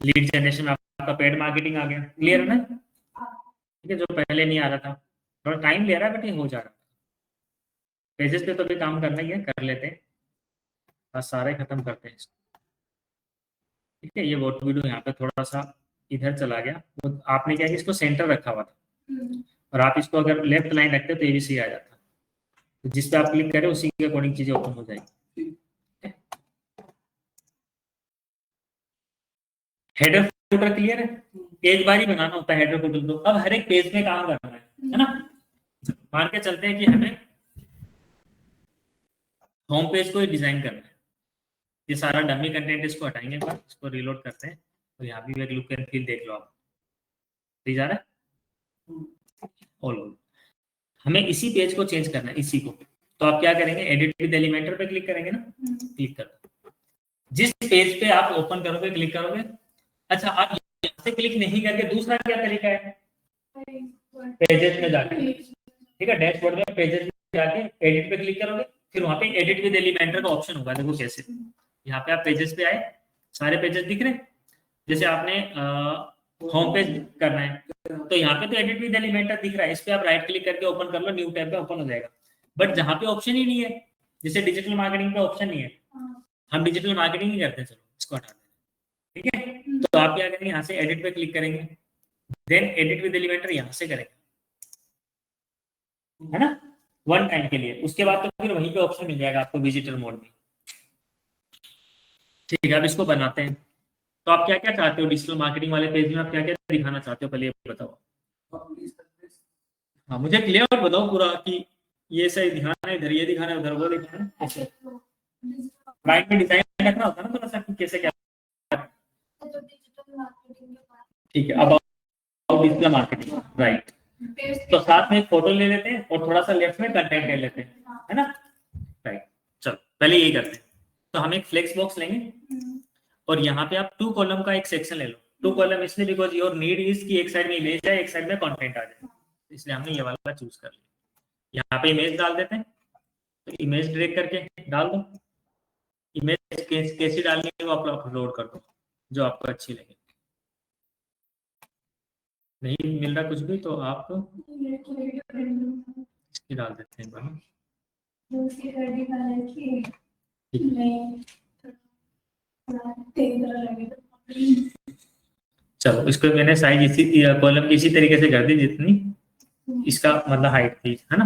लीड जनरेशन में आपका पेड मार्केटिंग आ गया, क्लियर है ना। ठीक है, जो पहले नहीं आ रहा था, थोड़ा टाइम ले रहा है, बट ये हो जा रहा है। पेजेस पे तो भी काम करना ही है, कर लेते हैं, बस सारे खत्म करते हैं इसको। ठीक है, ये वोट वीडियो यहाँ पे थोड़ा सा इधर चला गया, तो आपने क्या किया, इसको सेंटर रखा हुआ था, और आप इसको अगर लेफ्ट लाइन रखते तो ये भी सही आ जाता। तो जिस पे आप क्लिक करें उसी के अकॉर्डिंग चीजें ओपन हो जाएगी। हेडर फुटर क्लियर है, एक बार ही बनाना होता है हेडर फुटर, तो अब हर एक पेज में काम करना है ना। मान के चलते हैं कि हमें होम पेज को डिजाइन करना है, ये सारा डमी कंटेंट इसको हटाएंगे, इसको रीलोड करते हैं, तो यहाँ भी एक लुक एंड फील देख लो आप, सही जा रहा है। ऑल हमें इसी पेज को चेंज करना है, इसी को, तो आप क्या करेंगे, एडिट विद एलिमेंटर पे क्लिक करेंगे ना, क्लिक कर दो। जिस पेज पे आप ओपन करोगे क्लिक करोगे। अच्छा, आप यहाँ से क्लिक नहीं करके दूसरा क्या तरीका है, पेजेस में जाके, ठीक है, डैशबोर्ड में पेजेस में जाके एडिट पे क्लिक करोगे, फिर वहां पे एडिट विद एलिमेंटर का ऑप्शन होगा। देखो कैसे, यहाँ पे आप पेजेस पे आए, सारे पेजेस दिख रहे हैं। जैसे आपने होम पेज करना है, तो यहाँ पे तो एडिट विद एलिमेंटर दिख रहा है, इस पे आप राइट क्लिक करके ओपन कर लो, न्यू टैब पे ओपन हो जाएगा। बट जहाँ पे ऑप्शन ही नहीं है, जैसे डिजिटल मार्केटिंग पे ऑप्शन नहीं है, हम डिजिटल मार्केटिंग नहीं करते, चलो इसको हटा दें। ठीक है, तो आप क्या करेंगे, यहाँ से एडिट पे क्लिक करेंगे, देन एडिट विद एलिमेंटर यहाँ से करेंगे, है ना, वन टाइम के लिए। उसके बाद तो फिर वहीं पे ऑप्शन मिल जाएगा आपको विजिटर मोड में। ठीक है, अब इसको बनाते हैं। तो आप क्या क्या चाहते हो डिजिटल मार्केटिंग वाले पेज में, आप क्या क्या दिखाना चाहते हो, पहले ये बताओ। हाँ, मुझे क्लियर बताओ पूरा कि ये सही दिखाना है, इधर ये दिखाना है, उधर वो दिखाना है, ऐसे राइट में डिजाइन रखना होता है ना थोड़ा सा, कैसे क्या ठीक है, अबाउट डिजिटल मार्केटिंग, राइट। तो साथ में एक फोटो ले लेते हैं और थोड़ा सा लेफ्ट में कंटेंट ले लेते हैं, है ना, राइट। चलो पहले यही करते हैं। तो हम एक फ्लेक्स बॉक्स लेंगे और यहाँ पे आप 2 कॉलम का एक सेक्शन ले लो। 2 कॉलम इसलिए बिकॉज योर नीड इज कि एक साइड में इमेज है, एक साइड में कंटेंट आ जाए, इसलिए हमने ये वाला चूज कर लिया। यहाँ पे इमेज डाल देते हैं, तो इमेज ड्रैग करके डाल दो। इमेज कैसी डालनी है वो आप अपलोड कर दो, जो आपको अच्छी लगे। नहीं मिल रहा कुछ भी तो आप इसकी डाल देते हैं। चलो इसको मैंने साइज इसी कॉलम की इसी तरीके से कर दी जितनी इसका मतलब हाइट थी, है ना।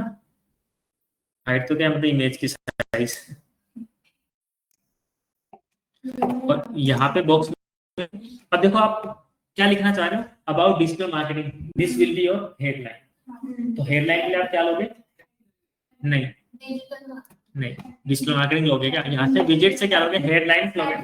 हाइट तो क्या मतलब इमेज की साइज। और यहाँ पे बॉक्स में अब देखो आप क्या लिखना चाह रहे हो, about digital marketing, this will be your headline. तो हेडलाइन के लिए आप क्या लोगे, नहीं नहीं डिजिटल मार्केटिंग लोगे क्या, यहाँ से विजिट से क्या लोगे, हेडलाइन लोगे।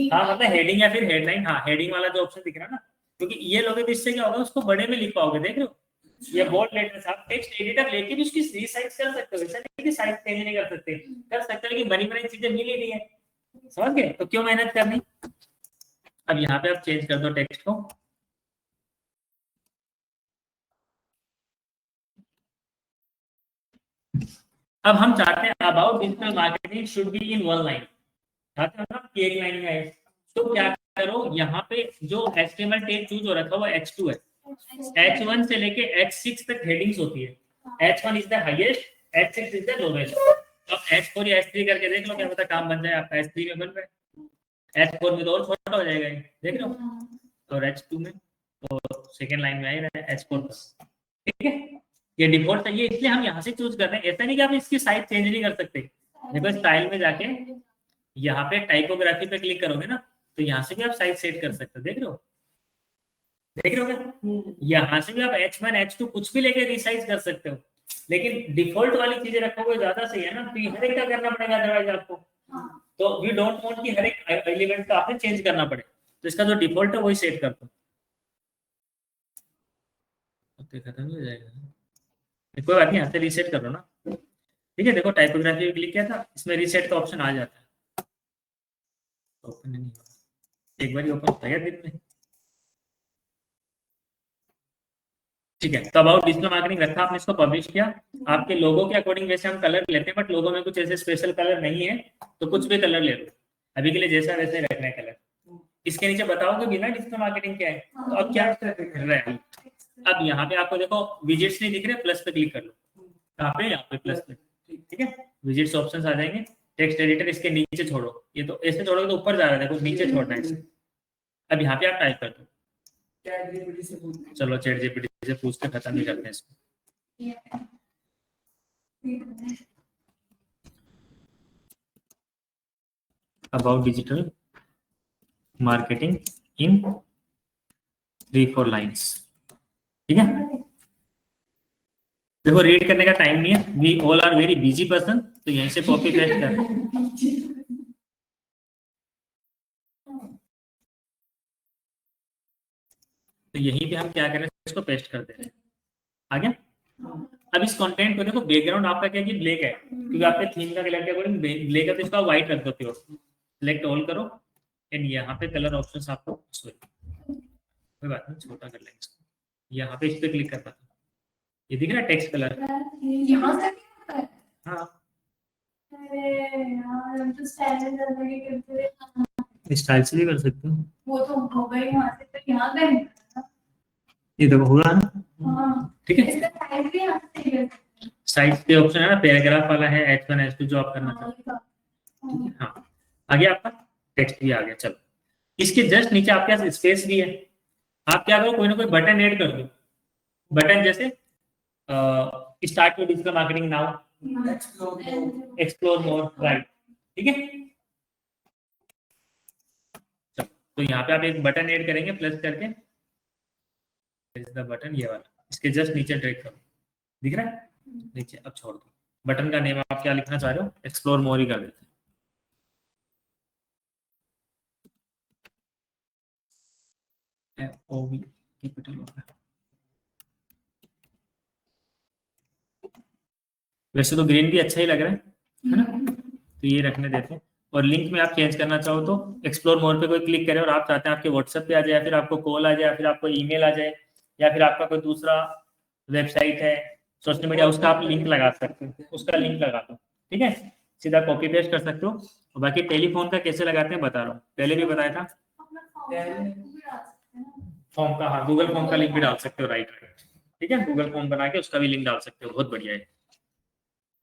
हाँ मतलब हेडिंग या फिर हेडलाइन, हाँ हेडिंग वाला जो ऑप्शन दिख रहा है ना, क्योंकि ये लोगे तो इससे क्या होगा, उसको बड़े में लिख पाओगे, देख रहे हो। ये बोल्ड लेटर्स आप टेक्स्ट एडिटर लेके भी उसकी रीसाइज कर सकते हो, ऐसा नहीं कि साइज चेंज नहीं कर सकते, कर सकते हो, लेकिन बनी बनाई चीजें मिल ही नहीं है, समझ गए, तो क्यों मेहनत करनी। अब यहाँ पे आप चेंज कर दो टेक्स्ट को, अब हम चाहते हैं about digital marketing should be in 1 line, चाहते हो ना कि एक लाइन में आए, तो क्या करो, यहाँ पे जो HTML टैग चूज हो रखा है वो H2 है, H1 से लेके H6 तक हेडिंग्स होती है, H1 is the highest, H6 is the lowest. अब H4 या H3 करके देख लो, क्या पता काम बन जाए आपका, H3 में बन रहा है, H4 में तो और छोटा हो जाएगा, देख लो, और H2 में तो सेकेंड लाइन में आ ही रहा है H4 पर, ठीक है। ये डिफॉल्ट है, ये इसलिए हम यहाँ से चूज कर रहे हैं, ऐसा नहीं कि आप इसकी साइज चेंज नहीं कर सकते। देखो स्टाइल में जाके यहाँ पे टाइपोग्राफी पे क्लिक करोगे ना, तो यहाँ से भी आप साइज सेट कर सकते हो, देख रहे हो, देख रहे हो क्या, यहाँ से भी आप H1 H2 कुछ भी लेके रिसाइज कर सकते हो, लेकिन डिफॉल्ट वाली चीजें रखोगे ज्यादा सही है ना, तो हर एक का करना पड़ेगा अदरवाइज आपको, तो वी डोंट वांट कि हर एक एलिमेंट का आपने चेंज करना पड़े, तो इसका जो डिफॉल्ट है वही सेट कर दो, ओके खत्म हो जाएगा, कोई बात नहीं, यहाँ से रीसेट कर लो ना, ठीक है। देखो टाइपोग्राफी क्लिक किया था, इसमें रीसेट का ऑप्शन आ जाता है, ओपन नहीं होगा, एक बार ओपन होता है दिन में, ठीक है। तो अबाउट डिजिटल मार्केटिंग रखा आपने, इसको पब्लिश किया, आपके लोगो के अकॉर्डिंग वैसे हम कलर लेते हैं, बट लोगो में कुछ ऐसे स्पेशल कलर नहीं है, तो कुछ भी कलर ले लो, अभी के लिए जैसा वैसे रखना है कलर। इसके नीचे बताओगे बिना डिजिटल मार्केटिंग क्या है, तो अब क्या है, अब यहाँ पे आपको देखो विजिट्स नहीं दिख रहे, प्लस पे क्लिक कर लो, कहाँ पे, यहाँ पे प्लस पे, ठीक है, विजिट्स ऑप्शन आ जाएंगे, टेक्स्ट एडिटर इसके नीचे छोड़ो, ये तो ऐसे छोड़ोगे तो ऊपर जा रहा है, देखो नीचे छोड़ना है, अब यहाँ पे आप टाइप कर दो, चलो चैट जीपीटी से पूछ के खत्म ही करते हैं इसको, about digital marketing in 3-4 lines, ठीक है। देखो रीड करने का टाइम नहीं है, we all are very busy person, तो यहीं से कॉपी पेस्ट कर, तो यहीं पे हम क्या करें, इसको पेस्ट कर दे रहे हैं, आ गया। अब इस कंटेंट को देखो, बैकग्राउंड आपका क्या है, ब्लैक है, क्योंकि आपके थीम का कलर के अकॉर्डिंग ब्लैक है, तो इसका व्हाइट रख दो, सिलेक्ट ऑल करो, एंड यहाँ पे कलर ऑप्शंस आपको, कोई बात नहीं छोटा कर लेंगे इसको, यहाँ पे इस पे क्लिक करना, ये दिख रहा है टेक्स्ट कलर, यहाँ से हाँ, स्टाइल से भी कर सकते हो, वो तो हो गई वहां से, तो यहाँ का ये देखो हुआ ना, ठीक है। साइज पे ऑप्शन है ना, पैराग्राफ वाला है, H1 H2 जो आप करना चाहते हो, हाँ आ गया आपका, टेक्स्ट भी आ गया। चलो इसके जस्ट नीचे आपके पास स्पेस भी है, आप क्या करो, कोई ना कोई बटन ऐड कर दो, बटन जैसे start with digital marketing now, explore more, right, ठीक है। तो यहाँ पे आप एक बटन ऐड करेंगे प्लस करके, द बटन ये वाला, इसके जस्ट नीचे ड्रैग करो, दिख रहा है नीचे, अब छोड़ दो, बटन का नेम आप क्या लिखना चाह रहे हो, एक्सप्लोर मोर ही कर देते OV कैपिटल होगा। वैसे तो ग्रीन भी अच्छा ही लग रहा है ना, तो ये रखने देते हैं। और लिंक में आप चेंज करना चाहो तो एक्सप्लोर मोर पे कोई क्लिक करे और आप चाहते हैं आपके व्हाट्सएप पे आ जाए, या फिर आपको कॉल आ जाए, या फिर आपको ईमेल आ जाए, या फिर आपका कोई दूसरा वेबसाइट है सोशल मीडिया, उसका आप लिंक लगा सकते हो, उसका लिंक लगा दो, ठीक है, सीधा कॉपी पेस्ट कर सकते हो। और बाकी टेलीफोन का कैसे लगाते हैं बता रहा हूँ, पहले भी बताया था। फॉर्म का, हाँ, गूगल फॉर्म का लिंक भी डाल सकते हो, राइट राइट, ठीक है, गूगल फॉर्म बना के उसका भी लिंक डाल सकते हो, बहुत बढ़िया है।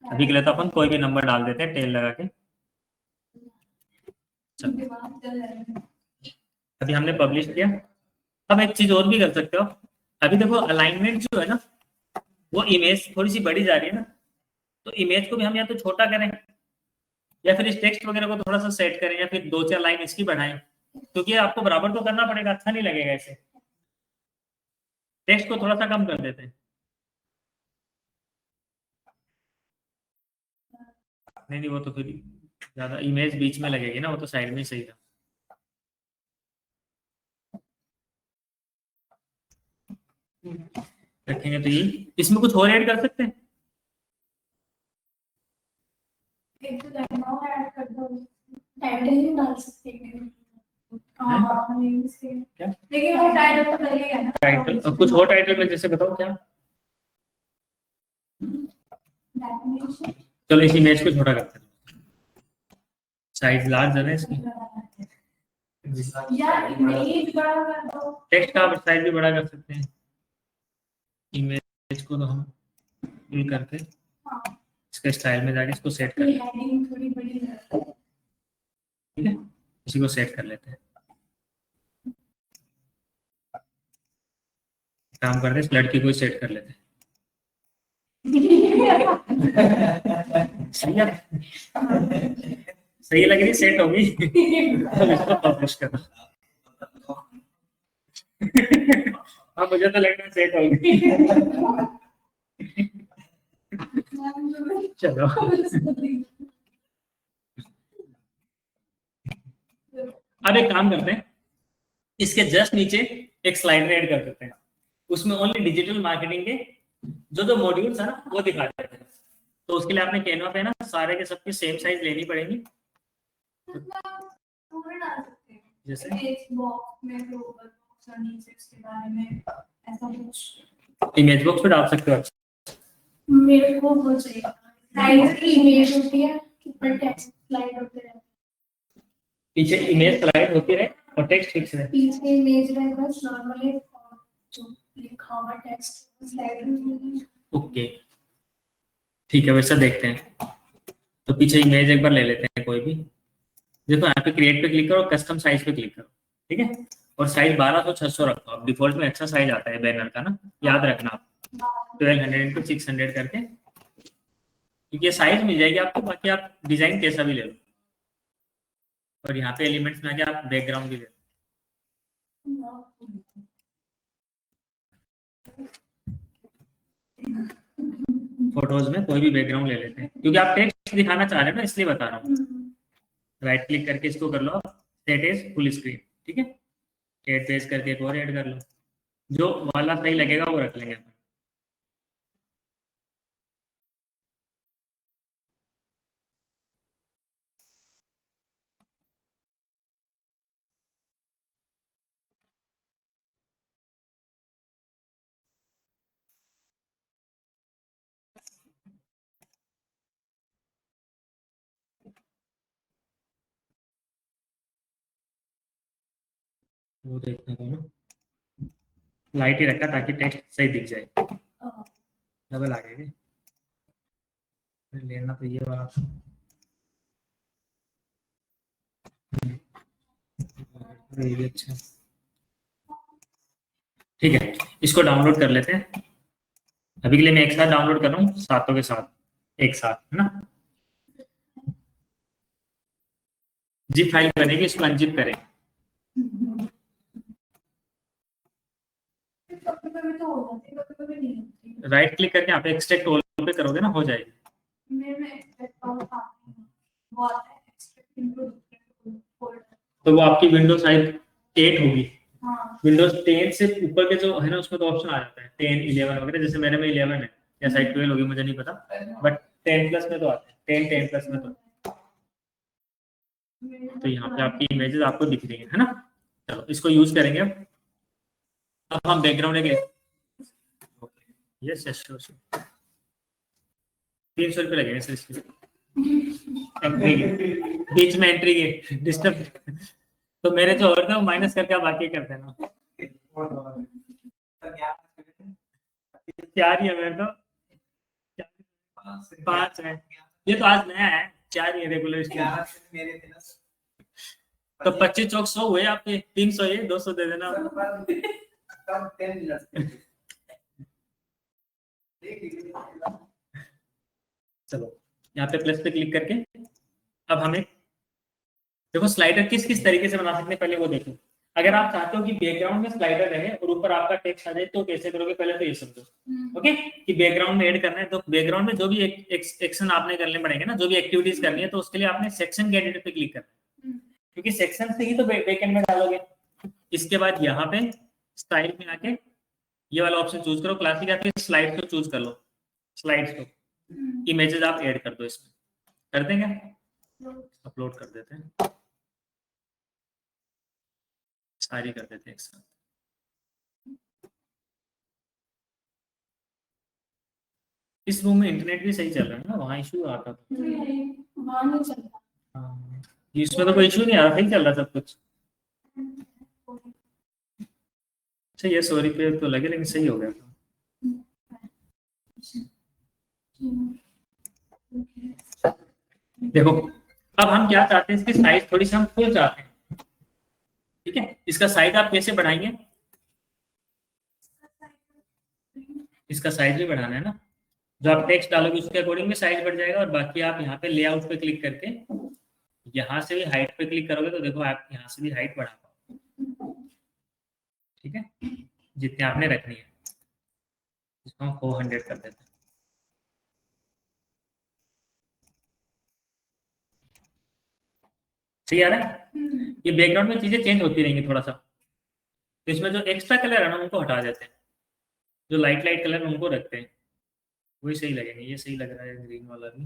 अभी के लिए तो अपन कोई भी नंबर डाल देते हैं टेल लगा के। अभी हमने पब्लिश किया। अब एक चीज और भी कर सकते हो, अभी देखो अलाइनमेंट जो है ना, वो इमेज थोड़ी सी बड़ी जा रही है ना, तो इमेज को भी हम या तो छोटा करें, या फिर इस टेक्स्ट वगैरह को थोड़ा सा सेट करें, या फिर 2-4 लाइन इसकी बढ़ाएं, क्योंकि आपको बराबर तो करना पड़ेगा, अच्छा नहीं लगेगा ऐसे। टेक्स्ट को थोड़ा सा कम कर देते हैं। नहीं नहीं, वो तो फिर ज्यादा इमेज बीच में लगेगी ना, वो तो साइड में सही था। रखेंगे तो ये इसमें कुछ और ऐड कर सकते हैं। एक तो बैकग्राउंड ऐड कर दो, टाइटल भी डाल सकते हैं। क्या लेकिन वो टाइटल तो लगेगा ना, टाइटल, अब कुछ और टाइटल में जैसे बताओ क्या। चलो इस इमेज को छोटा करते हैं, साइज लार्ज है ना इसकी, या इमेज बड़ा कर दो, टेक्स्ट का साइज भी बड़ा कर सकते हैं। इमेज को तो हम फिल करके इसके स्टाइल में जाके इसको सेट कर लेते हैं, थोड़ी बड़ी ठीक है, इसी को सेट कर लेते हैं। काम करते हैं, इस लड़की को सेट कर लेते हैं। सही है, सही लग रही, सेट होगी। अब इसको पब्लिश करना। हाँ, मुझे तो लग रहा है सेट होगी। चलो अब एक काम करते हैं, इसके जस्ट नीचे एक स्लाइडर ऐड कर देते हैं, उसमें ओनली डिजिटल मार्केटिंग के जो मॉड्यूल्स है ना वो दिखा देते हैं। तो उसके लिए आपने कैनवा पे ना सारे के सबकी सेम साइज लेनी पड़ेगी, जैसे इमेज बॉक्स पे डाल सकते हो। मेरे को वो चाहिए, साइड की इमेज होती है, ऊपर टेक्स्ट स्लाइड होते हैं, पीछे इमेज स्लाइड होती है और टेक्स्ट फिक्स है, पीछे इमेज रहेगा, नॉर्मली जो लिखा हुआ टेक्स्ट स्लाइड होती है। ओके ठीक है, वैसा देखते हैं। तो पीछे इमेज एक बार ले लेते हैं कोई भी, देखो यहाँ पे क्रिएट पे क्लिक करो, कस्टम साइज पे क्लिक करो, ठीक है, और साइज 1200-600 रखो आप, डिफॉल्ट में अच्छा साइज आता है बैनर का ना, याद रखना आप 1200x600 करके, क्योंकि ये साइज मिल जाएगी आपको, बाकी आप डिजाइन कैसा भी ले लो। और यहाँ पे एलिमेंट्स में आके आप बैकग्राउंड भी ले लो। फोटोज में कोई भी बैकग्राउंड ले लेते हैं, क्योंकि आप टेक्स्ट दिखाना चाह रहे हो ना, इसलिए बता रहा हूँ। राइट क्लिक करके इसको कर लो सेट एज फुल स्क्रीन, ठीक है, ऐड पेज करके एक और ऐड कर लो, जो वाला सही लगेगा वो रख लेंगे। वो देखने को ना लाइट ही रखा ताकि टेक्स्ट सही दिख जाए। डबल आ गया, लेना तो ये वाला, ये भी अच्छा, ठीक है, इसको डाउनलोड कर लेते हैं। अभी के लिए मैं एक साथ डाउनलोड कर रहा हूँ, सातों के साथ एक साथ, है ना। जिप फाइल बनेगी, इसको अनजिप करें, राइट क्लिक करके आप एक्सट्रैक्ट ऑल पे करोगे ना, हो जाएगी। तो वो आपकी विंडो साइज 8 होगी, विंडोज 10 से ऊपर के जो है ना उसमें तो ऑप्शन आ जाता है 10 11 वगैरह, जैसे मेरे में 11 है या शायद 12 होगी मुझे नहीं पता, बट 10 प्लस में तो आता है, 10 प्लस में तो यहाँ पे आपकी इमेजेस आपको दिख रही है ना। चलो इसको यूज करेंगे अब हम बैकग्राउंड है यस यस 300 रुपये लगेंगे सर इसके एंट्री के, बीच में एंट्री के डिस्टर्ब, तो मेरे जो और थे वो माइनस करके आप बाकी कर देना। 4 ही है मेरे तो, 5 है, ये तो आज नया है, 4 ही है रेगुलर इसके। तो 25 चौक 100 हुए आपके, 300 ये 200 दे देना। चलो यहाँ पे प्लस पे क्लिक करके अब हमें देखो स्लाइडर किस किस तरीके से बना सकते हैं पहले वो देखो। अगर आप चाहते हो कि बैकग्राउंड में स्लाइडर रहे और ऊपर आपका टेक्स्ट आ जाए तो कैसे करोगे, पहले तो ये समझो ओके कि बैकग्राउंड में ऐड करना है तो बैकग्राउंड में जो भी एक्शन आपने करने पड़ेंगे ना, जो भी एक्टिविटीज करनी है तो उसके लिए आपने सेक्शन के एडिटर पे क्लिक करना है, क्योंकि सेक्शन से ही तो बैकएंड में डालोगे। इसके बाद यहाँ पे स्टाइल में आके ये वाला ऑप्शन चूज करो, क्लासिक, या फिर स्लाइड को चूज कर लो, स्लाइड्स को इमेजेस आप ऐड कर दो इसमें, कर देंगे अपलोड कर देते हैं, सारी कर देते हैं एक साथ। इस रूम में इंटरनेट भी सही चल रहा है ना, वहाँ इशू आता था, वहाँ नहीं चलता। हाँ, इसमें तो कोई इशू नहीं आ रहा, सही चल रहा सब कुछ। अच्छा ये 100 रुपये तो लगे लेकिन सही हो गया। देखो अब हम क्या चाहते हैं, इसकी साइज थोड़ी सी हम फुल चाहते हैं, ठीक है। इसका साइज आप कैसे बढ़ाएंगे, इसका साइज भी बढ़ाना है ना, जो आप टेक्स्ट डालोगे उसके अकॉर्डिंग में साइज बढ़ जाएगा। और बाकी आप यहाँ पे लेआउट पे क्लिक करके यहाँ से भी हाइट पे क्लिक करोगे तो देखो आप यहाँ से भी हाइट बढ़ा पाओ, ठीक है, जितने आपने रखनी है। इसको हम 400 कर देते हैं। सही आ रहा है, ये बैकग्राउंड में चीजें चेंज होती रहेंगी थोड़ा सा, तो इसमें जो एक्स्ट्रा कलर है ना उनको हटा देते हैं, जो लाइट लाइट कलर उनको रखते हैं, वही सही लगेंगे। ये सही लग रहा है ग्रीन वाला भी,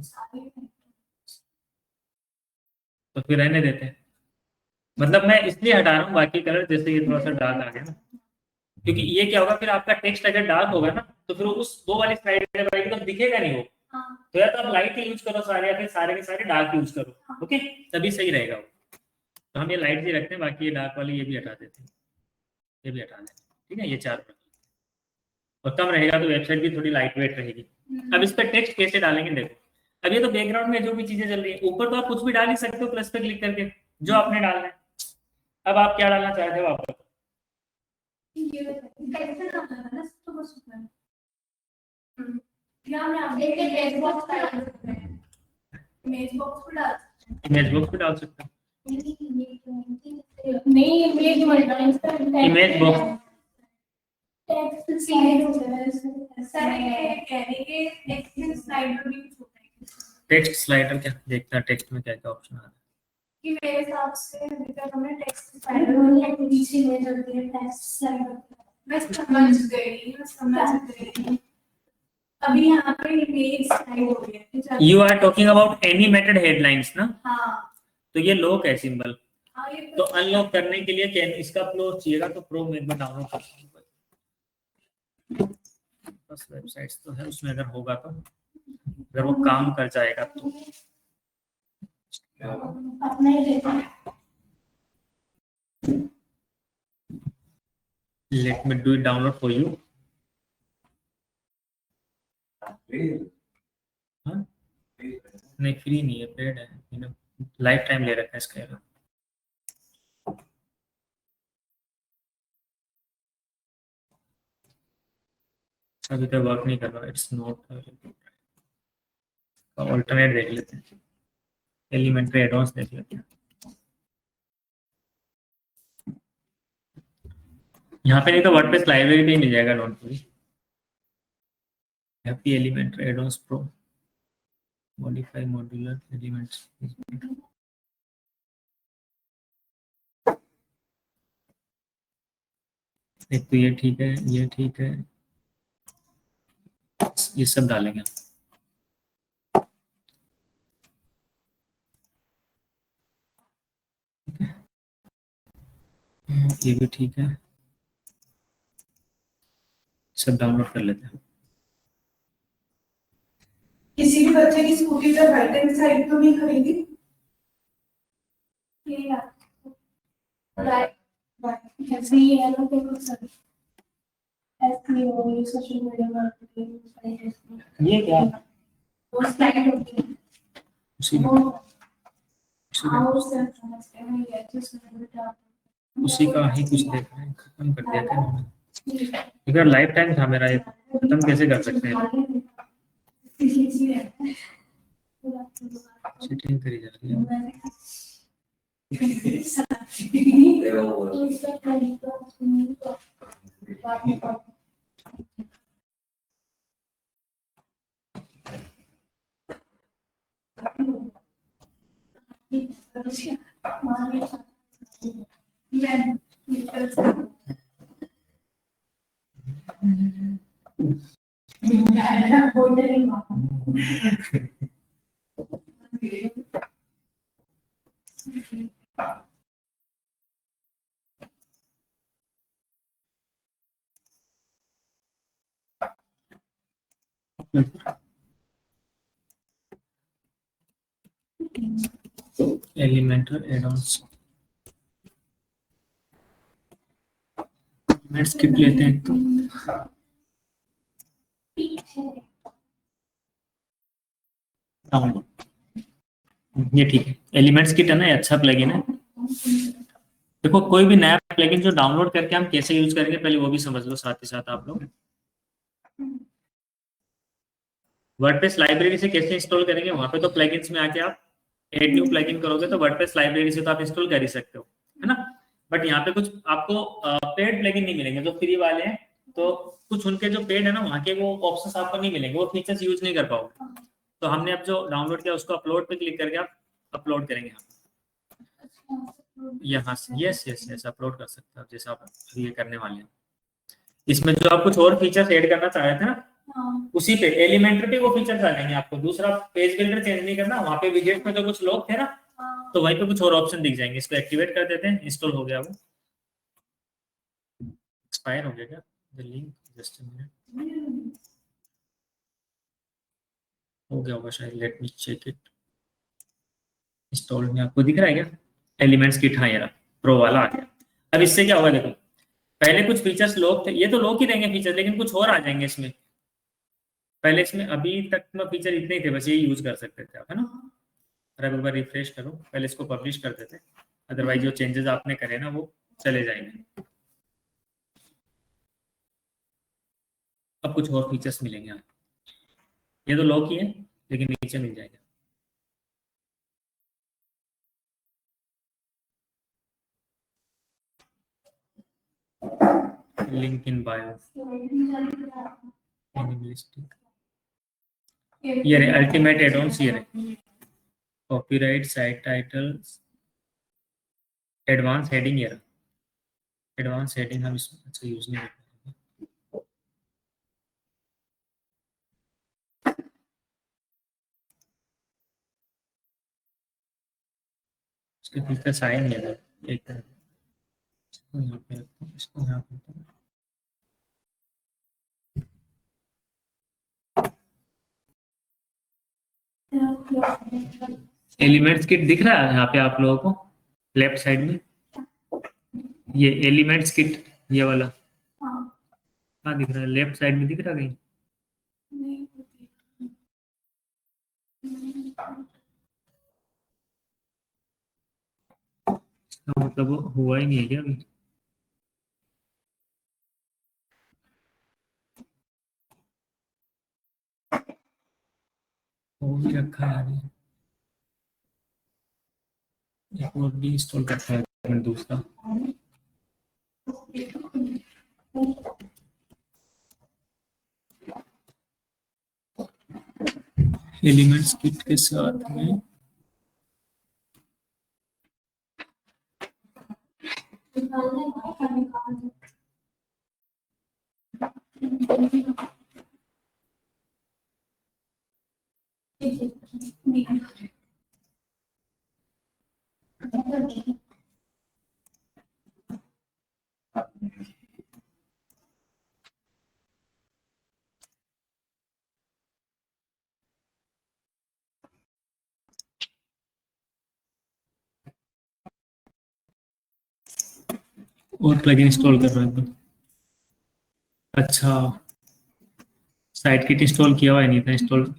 तो फिर रहने देते हैं। मतलब मैं इसलिए हटा रहा हूँ बाकी कलर, जैसे ये थोड़ा सा डार्क आ गया ना, क्योंकि ये क्या होगा फिर आपका टेक्स्ट अगर डार्क होगा ना तो फिर उस वो वाली स्लाइड तो दिखेगा नहीं वो, तो या तो आप लाइट यूज करो सारे, या फिर सारे के सारे डार्क यूज करो, ओके, तभी सही रहेगा वो। तो हम ये लाइट ही रखते हैं, बाकी ये डार्क वाली ये भी हटा देते हैं, ये भी हटा देते हैं, ठीक है। ये 4 और कम रहेगा तो वेबसाइट भी थोड़ी लाइट वेट रहेगी। अब इस पर टेक्स्ट कैसे डालेंगे देखो, अब ये तो बैकग्राउंड में जो भी चीजें चल रही है, ऊपर तो आप कुछ भी डाल ही सकते हो प्लस पे क्लिक करके, जो आपने डालना है। अब आप क्या डालना चाहते हो, आप इमेज बॉक्स पे डाल सकते हो, नहीं इमेज बॉक्स टेक्स्ट स्लाइड होता है सर, ये कह रहे हैं टेक्स्ट स्लाइडर भी कुछ होता है। टेक्स्ट स्लाइडर क्या देखता है, टेक्स्ट में क्या क्या ऑप्शन आ रहा है कि मेरे हिसाब से अभी तक हमें टेक्स्ट स्लाइडर नहीं है, नीचे ले जाती है टेक्स्ट स्लाइडर। मैं समझ गई अभी यहाँ पे इमेज स्लाइड हो गया है। You are talking about animated headlines ना, हाँ तो ये लॉक है सिंबल, हाँ, ये तो अनलॉक करने के लिए क्या इसका प्रो चाहिएगा, तो प्रो में डाउनलोड कर बस, वेबसाइट्स तो है उसमें, अगर होगा तो, अगर वो काम कर जाएगा तो अपना ही देखो। Let me do it download for you. नहीं फ्री नहीं है, पेड है, लाइफ टाइम ले रखा है इसका। अभी तक वर्क नहीं कर रहा, इट्स नॉट ऑल्टरनेट देख लेते हैं, एलिमेंट्री एडवांस देख लेते हैं। यहाँ पे नहीं तो वर्डप्रेस लाइब्रेरी पे ही मिल जाएगा, don't worry. Happy elementary advance pro modify modular elements. एक तो ये ठीक है, ये ठीक है, ये सब डालेंगे। ये भी ठीक है, सब डाउनलोड कर लेते हैं। किसी भी बच्चे की स्कूटी पे राइट हैंड साइड तो नहीं खरीदी ये राइट ऐसे ही है ना कोई सर ऐसे ही हो ये सोशल मीडिया मार्केटिंग ये क्या वो स्लाइड होती है उसी वो उसी का हाउस से समझते हैं ये जिसमें बेटा उसी का ही कुछ देख रहे हैं, खत्म कर दिया क्या उन्होंने? अगर लाइफ टाइम था मेरा, ये खत्म कैसे कर सकते हैं? चीटिंग करी जा रही है। एलिमेंटर एडॉन्स स्किप लेते हैं तो ये ठीक है। एलिमेंट्स किट है ना, ये अच्छा प्लगइन है। देखो कोई भी नया प्लगइन जो डाउनलोड करके हम कैसे यूज करेंगे पहले वो भी समझ लो साथ ही साथ आप लोग। वर्डप्रेस लाइब्रेरी से कैसे इंस्टॉल करेंगे, वहां पे तो प्लगइन्स में आके आप एड न्यू प्लगइन करोगे तो वर्डप्रेस लाइब्रेरी से तो आप इंस्टॉल कर ही सकते हो, है ना। बट यहाँ पे कुछ आपको पेड प्लगइन नहीं मिलेंगे, जो फ्री वाले हैं तो कुछ उनके जो पेड है ना वहाँ के वो ऑप्शंस आपको नहीं मिलेंगे, वो फीचर्स यूज नहीं कर पाओगे। तो हमने अब जो डाउनलोड किया उसको अपलोड पे क्लिक करके आप अपलोड करेंगे यहाँ से। यस यस यस अपलोड कर सकते हो जैसे आप ये करने वाले हैं। इसमें जो आप कुछ और फीचर्स ऐड करना चाह रहे थे ना उसी पे एलिमेंटर पे वो फीचर्स आ जाएंगे आपको। दूसरा पेज बिल्डर चेंज नहीं करना, वहाँ पे विजेट में जो कुछ लोग थे ना तो वहीं पे कुछ और ऑप्शन दिख जाएंगे। इसको एक्टिवेट कर देते हैं। इंस्टॉल हो गया, वो एक्सपायर हो गया क्या the link, just a minute, हो गया होगा शायद। Let me check it. Install में आपको दिख रहा है क्या एलिमेंट्स किट? हाँ यार प्रो वाला आ गया। अब इससे क्या होगा देखो, पहले कुछ फीचर्स लॉक थे, ये तो लॉक ही रहेंगे फीचर, लेकिन कुछ और आ जाएंगे इसमें। पहले इसमें अभी तक में फीचर इतने ही थे बस, ये यूज कर सकते थे आप, है ना। और अब एक बार रिफ्रेश करो, पहले इसको पब्लिश कर देते, अदरवाइज जो चेंजेस आपने करे ना वो चले जाएंगे। अब कुछ और फीचर्स मिलेंगे आप, ये तो लॉक ही है लेकिन नीचे मिल जाएगा। लिंक इन बायो, ये रे अल्टीमेट एडॉन्स, ये रे copyright, site titles, advance heading, ये एडवांस हेडिंग हम इसमें अच्छा यूज नहीं करते। इसके फीचर्स आए नहीं है, एक इसको यहाँ पे रखते हैं, इसको यहाँ पे रखते हैं। एलिमेंट्स किट दिख रहा है यहाँ पे आप लोगों को लेफ्ट साइड में, ये एलिमेंट्स किट ये वाला कहाँ दिख रहा है? लेफ्ट साइड में दिख रहा है कहीं? मतलब हुआ ही नहीं है क्या अभी? वो भी रखा है, एक और भी इंस्टॉल करता है दूसरा। एलिमेंट्स किट के साथ में और प्लगइन इंस्टॉल कर रहा है तो अच्छा, साइट किट इंस्टॉल किया हुआ है नहीं था इंस्टॉल।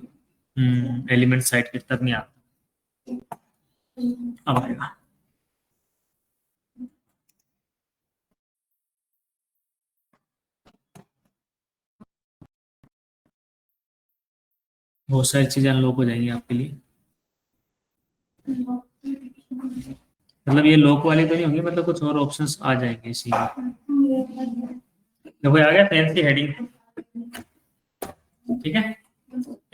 एलिमेंट साइट किट तक नहीं आता, अब आएगा। बहुत सारी चीजें अनलॉक हो जाएंगी आपके लिए। मतलब ये लॉक वाली तो नहीं होंगी, मतलब कुछ और ऑप्शंस आ जाएंगे इसी में। देखो आ गया फैंसी हेडिंग, ठीक है।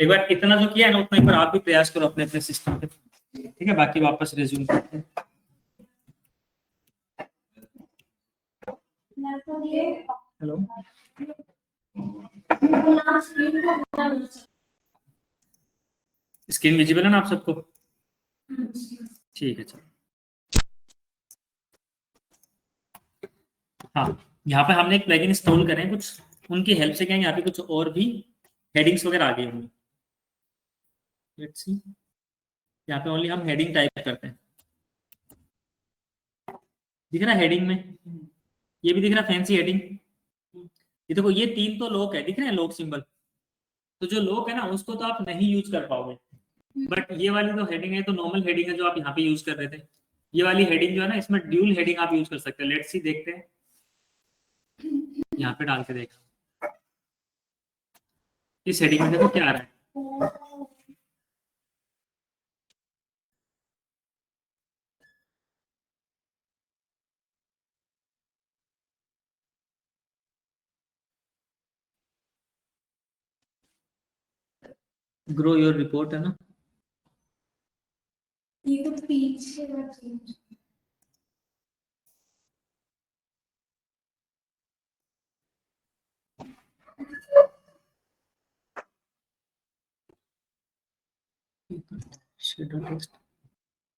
एक बार इतना जो किया है ना उतना एक बार आप भी प्रयास करो अपने अपने सिस्टम पे, ठीक है। बाकी वापस रिज्यूम करते हैं। हेलो, स्क्रीन विजिबल है ना आप सबको? ठीक है, चलो। हाँ, यहाँ पे हमने एक प्लगइन इंस्टॉल करे हैं, कुछ उनकी हेल्प से क्या है यहाँ पे कुछ और भी हेडिंग्स वगैरह आ गई होंगी। लेट्स सी, यहाँ पे ओनली हम हेडिंग टाइप करते हैं। दिख रहा है हेडिंग में, ये भी दिख रहा है फैंसी हेडिंग। ये देखो ये 3 तो लॉक है, दिख रहे हैं लॉक सिंबल। तो जो लॉक है ना उसको तो आप नहीं यूज कर पाओगे, बट ये वाली तो हेडिंग है, तो नॉर्मल हेडिंग है जो आप यहाँ पे यूज कर रहे थे। ये वाली हेडिंग जो है ना, इसमें ड्यूल हेडिंग आप यूज कर सकते हैं। लेट्स सी, देखते हैं, यहाँ पे डाल के देख। इस हेडिंग में देखो क्या आ रहा है। ग्रो योर रिपोर्ट है ना, ये तो पीछे रखी।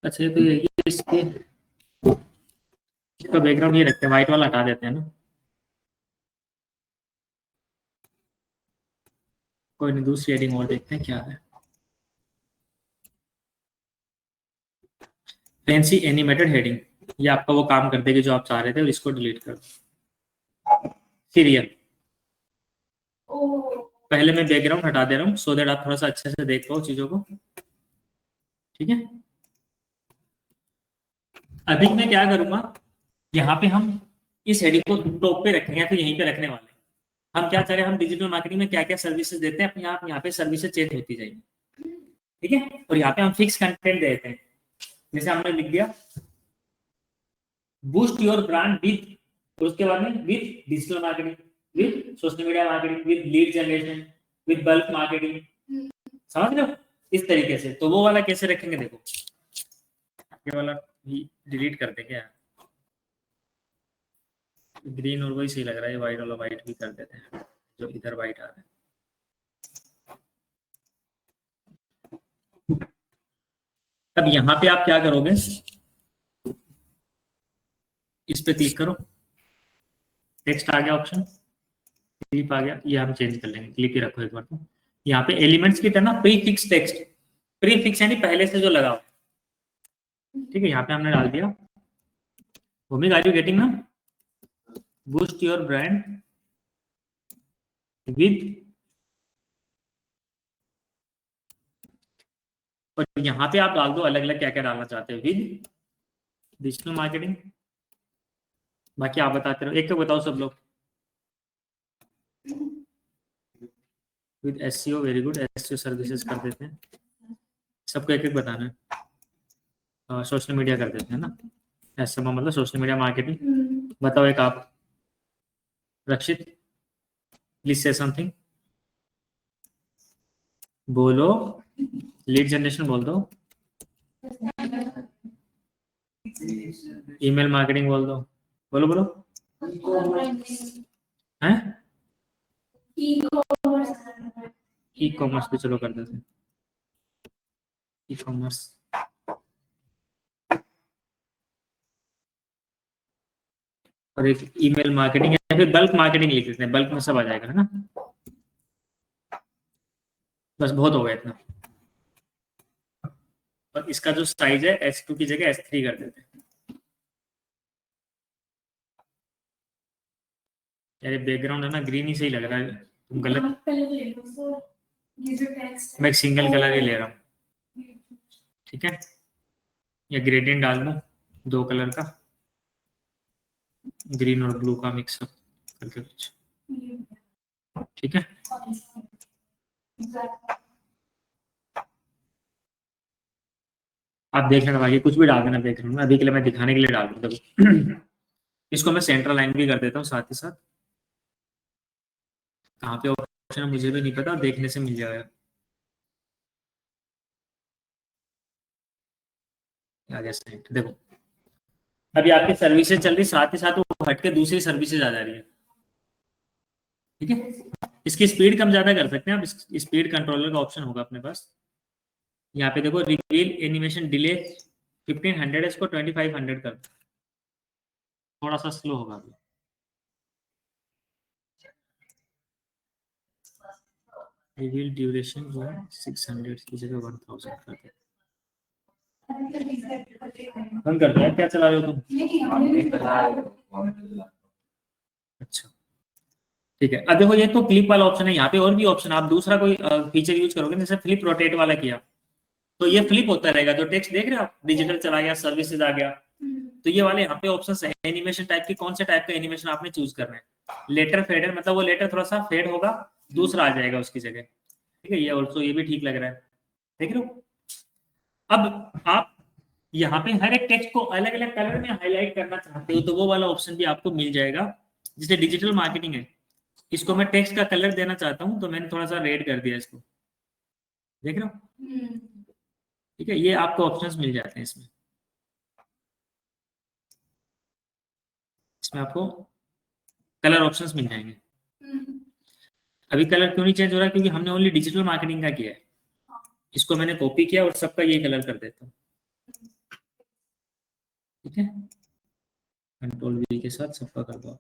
अच्छा ये तो ये इसके इसका बैकग्राउंड ये रखते हैं, व्हाइट वाला हटा देते हैं ना। कोई नहीं, दूसरी हेडिंग और देखते हैं क्या है। फैंसी एनिमेटेड हेडिंग, ये आपका वो काम कर देगी जो आप चाह रहे थे, और इसको डिलीट कर दो। सीरियल, पहले मैं बैकग्राउंड हटा दे रहा हूँ सो दैट आप थोड़ा सा अच्छे से देख पाओ चीजों को, ठीक है। अभी मैं क्या करूंगा, यहाँ पे हम इस हेडिंग को टॉप पे रखेंगे, तो यहीं पे रखने वाले हैं। हम क्या चाह रहे हैं, हम डिजिटल मार्केटिंग में क्या क्या सर्विसेज देते हैं, अपने आप यहाँ पे सर्विसेज चेंज होती जाएंगी, ठीक है। और यहाँ पे हम फिक्स कंटेंट देते हैं, जैसे हमने लिख दिया बूस्ट योर ब्रांड विद, और उसके बाद में with digital marketing, with social media marketing, with lead generation, with bulk marketing. समझ रहे हो इस तरीके से। तो वो वाला कैसे रखेंगे, देखो ये वाला भी डिलीट कर देंगे यार, ग्रीन और वही सही लग रहा है, व्हाइट वाला व्हाइट भी कर देते हैं, जो इधर व्हाइट आ रहा है। अब यहाँ पे आप क्या करोगे, इस पे क्लिक करो, टेक्स्ट आ गया ऑप्शन, क्लिप आ गया, ये हम चेंज कर लेंगे, क्लिक ही रखो एक बार। तो यहाँ पे एलिमेंट्स की तरह pre fix text, pre fix यानी पहले से जो लगा हुआ, ठीक है। यहाँ पे हमने डाल दिया भूमिका, आर यू गेटिंग ना, बूस्ट योर ब्रांड विद, और यहाँ पे आप डाल दो अलग अलग क्या क्या डालना चाहते हो, विद डिजिटल मार्केटिंग। बाकी आप बताते रहो, एक तो बताओ सब लोग। With SEO, very good, SEO services कर देते हैं, सबको एक एक बताना है। सोशल मीडिया कर देते हैं ना, ऐसा मतलब सोशल मीडिया मार्केटिंग। बताओ एक आप, रक्षित प्लीज से समथिंग, बोलो। लीड जनरेशन बोल दो, ईमेल मार्केटिंग बोल दो, बोलो बोलो। हैं ई कॉमर्स पे चलो कर देते हैं। ई कॉमर्स और एक ईमेल मार्केटिंग या फिर बल्क मार्केटिंग लिख देते हैं, बल्क में सब आ जाएगा, है ना। बस बहुत हो गया इतना। और इसका जो साइज है S2 की जगह S3 कर देते हैं। यार बैकग्राउंड है ना ग्रीन ही सही लग रहा है, तुम गलत। मैं एक सिंगल कलर ही ले रहा हूँ, ठीक है। या ग्रेडियंट डाल दूँ 2 कलर का, ग्रीन और ब्लू का मिक्सअप करके कुछ, ठीक है। आप देख लेना बाकी कुछ भी डाल देना बैकग्राउंड में, अभी के लिए मैं दिखाने के लिए डाल दूँ देखो। इसको मैं सेंट्रल लाइन भी कर देता हूँ साथ ही साथ। कहाँ पे ऑप्शन है मुझे भी नहीं पता, देखने से मिल जाएगा। आ गया सेलेक्ट, देखो अभी आपकी सर्विसेज चल रही, साथ ही साथ वो हट के दूसरी सर्विसेज आ जा रही है, ठीक है। इसकी स्पीड कम ज्यादा कर सकते हैं आप, स्पीड कंट्रोलर का ऑप्शन होगा अपने पास। यहाँ पे देखो रिवील एनिमेशन डिले 1500 है, इसको 2500 कर दो। थोड़ा सा स्लो होगा अभी। रिवील ड्यूरेशन जो है 600 की जगह 1000 कर दो। बंद कर दिया, क्या चला रहे हो तुम? अच्छा ठीक है। अब देखो ये तो क्लिप वाला ऑप्शन है, यहाँ पे और भी ऑप्शन, आप दूसरा कोई फीचर यूज करोगे, जैसे फ्लिप रोटेट वाला किया तो ये फ्लिप होता रहेगा। जो टेक्स्ट देख रहे हो आप, डिजिटल चला गया, सर्विसेज आ गया, तो ये वाले यहाँ पे ऑप्शन है एनिमेशन टाइप की, कौन से टाइप का एनिमेशन आपने चूज करना है। लेटर फेडर मतलब वो लेटर थोड़ा सा फेड होगा, दूसरा आ जाएगा उसकी जगह, ठीक है। ये ऑल्सो ये भी ठीक लग रहा है, देख रहे हो। अब आप यहाँ पे हर एक टेक्स्ट को अलग अलग कलर में हाईलाइट करना चाहते हो तो वो वाला ऑप्शन भी आपको मिल जाएगा। जैसे डिजिटल मार्केटिंग है, इसको मैं टेक्स्ट का कलर देना चाहता हूँ तो मैंने थोड़ा सा रेड कर दिया इसको, देख रहे हो, ठीक है। ये आपको ऑप्शंस मिल जाते हैं इसमें। इसमें आपको कलर ऑप्शंस मिल जाएंगे। अभी कलर क्यों नहीं चेंज हो रहा है, क्योंकि हमने ओनली डिजिटल मार्केटिंग का किया है। इसको मैंने कॉपी किया और सबका ये कलर कर देता हूँ, ठीक है। कंट्रोल V के साथ सबका कर दो।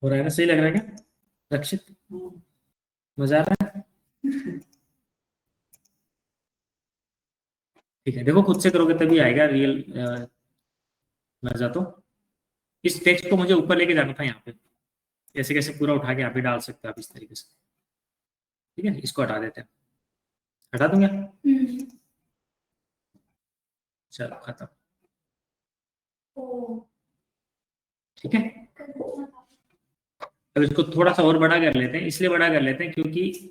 हो रहा है ना, सही लग रहा है क्या रक्षित? मजा आ रहा है? ठीक है, देखो खुद से करोगे तभी आएगा रियल मजा। तो इस टेक्स्ट को मुझे ऊपर लेके जाना था, यहाँ पे ऐसे कैसे पूरा उठा के यहाँ पे डाल सकते हो आप इस तरीके से, ठीक है। इसको हटा देते हैं, हटा दूंगा, चलो खत्म, ठीक है। अब इसको थोड़ा सा और बड़ा कर लेते हैं, इसलिए बड़ा कर लेते हैं क्योंकि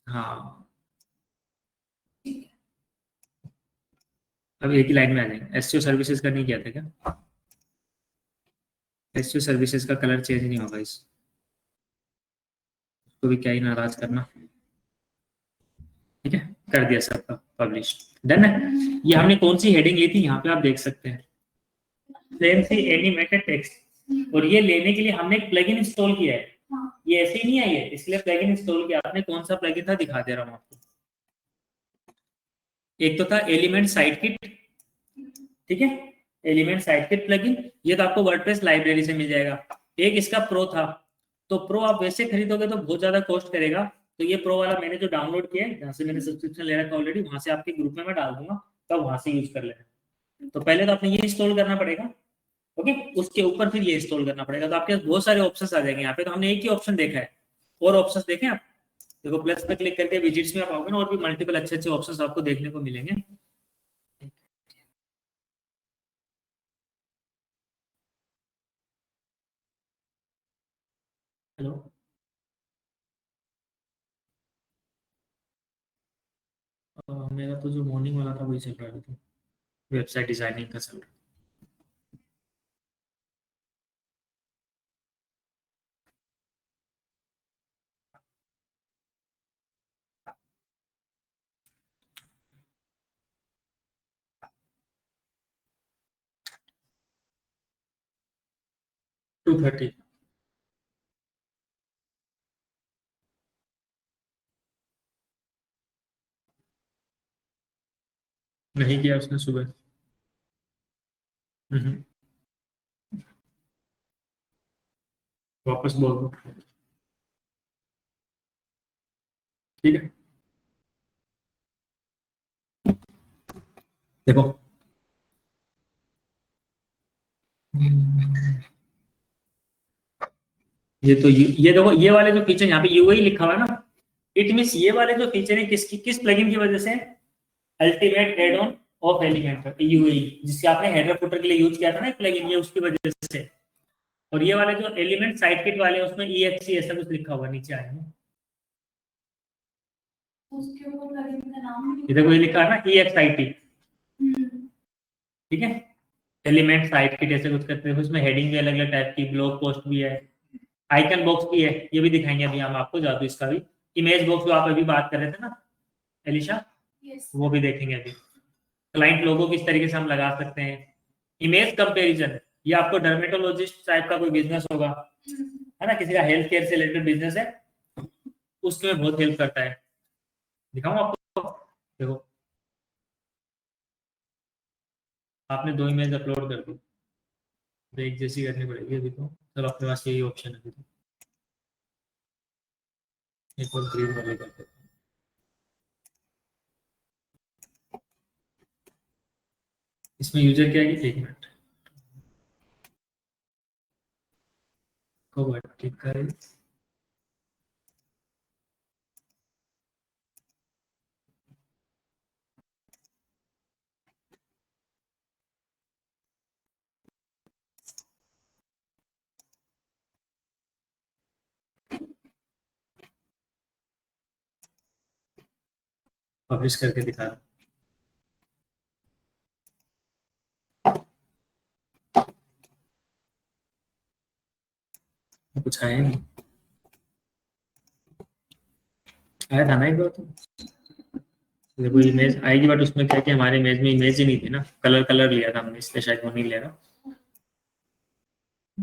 हाँ अब एक ही लाइन में आ जाएंगे। एसईओ सर्विसेज का नहीं किया था क्या? एसईओ सर्विसेज का कलर चेंज नहीं होगा, इसको भी क्या ही नाराज करना, ठीक है। कर दिया सबका पब्लिश, डन है। ये हमने कौन सी हेडिंग ली थी, यहाँ पे आप देख सकते हैं, सेम सी एनिमेटेड टेक्स्ट। और ये लेने के लिए हमने एक प्लगइन इंस्टॉल किया है, ये ऐसे ही नहीं आई है, इसलिए प्लगइन इंस्टॉल किया। आपने कौन सा प्लगइन था दिखा दे रहा हूँ आपको। एक तो था एलिमेंट साइट किट, ठीक है, एलिमेंट साइट किट प्लगइन, ये तो आपको वर्डप्रेस लाइब्रेरी से मिल जाएगा। एक इसका प्रो था, तो प्रो आप वैसे खरीदोगे तो बहुत ज्यादा कॉस्ट करेगा, तो ये प्रो वाला मैंने जो डाउनलोड किया है, जहाँ से मैंने सब्सक्रिप्शन ले रखा ऑलरेडी, वहां से आपके ग्रुप में मैं डाल दूंगा, तो वहां से यूज कर लेना। तो पहले तो आपने ये इंस्टॉल करना पड़ेगा, ओके, उसके ऊपर फिर ये इंस्टॉल करना पड़ेगा। तो आपके पास बहुत सारे ऑप्शंस आ जाएंगे। यहाँ पे तो हमने एक ही ऑप्शन देखा है, और ऑप्शंस देखें आप, देखो प्लस पे क्लिक करके विजिट्स में आप आओगे ना, और भी मल्टीपल अच्छे अच्छे ऑप्शंस आपको देखने को मिलेंगे। हेलो, मेरा तो जो मॉर्निंग वाला था वही चल रहा था, वेबसाइट डिजाइनिंग का चल रहा है। 2:30 नहीं किया उसने सुबह। वापस बोल दो, ठीक है। देखो ये तो ये देखो, ये वाले जो फीचर यहाँ पे यूआई लिखा हुआ है ना, इट मींस ये वाले जो फीचर है किस प्लगइन की वजह से, ultimate add on of Elementor UI, जिससे आपने हेडर फुटर के लिए यूज किया था ना प्लगइन, ये उसकी वजह से। और ये वाले जो एलिमेंट साइड किट वाले हैं उसमें EXE ऐसा कुछ लिखा हुआ नीचे आया है, उसके ऊपर प्लगइन का नाम ये देखो ये लिखा है ना EXIT, हम्म। ठीक है। एलिमेंट साइड किट ऐसे कुछ करते हैं, उसमें हेडिंग भी अलग अलग टाइप की, ब्लॉग पोस्ट भी है, आइकन बॉक्स भी है, ये भी दिखाएंगे अभी हम आपको जादू इसका भी। इमेज बॉक्स जो आप अभी बात कर रहे थे ना एलिशा, यस वो भी देखेंगे अभी। क्लाइंट लोगो किस तरीके से हम लगा सकते हैं, इमेज कंपैरिजन, ये आपको डर्मेटोलॉजिस्ट टाइप का कोई बिजनेस होगा, है ना, किसी का हेल्थ केयर से रिलेटेड बिजनेस है, उसके में बहुत हेल्प करता है। दिखाऊं आपको, देखो आपने 2 इमेज अपलोड कर दी, तो एक जैसी करनी पड़ेगी अभी तो, चलो अपने पास यही ऑप्शन है अभी तो, एक और ग्रीन वाले करते हैं। इसमें यूजर क्या है, 1 मिनट को ठीक करें। पब्लिश करके दिखा रहा हूं, कुछ आया नहीं, आया था ना एक बार तो, देखो इमेज आएगी, बट उसमें क्या कि हमारे इमेज में इमेज ही नहीं थी ना, कलर कलर लिया था हमने, इसलिए शायद वो नहीं ले रहा।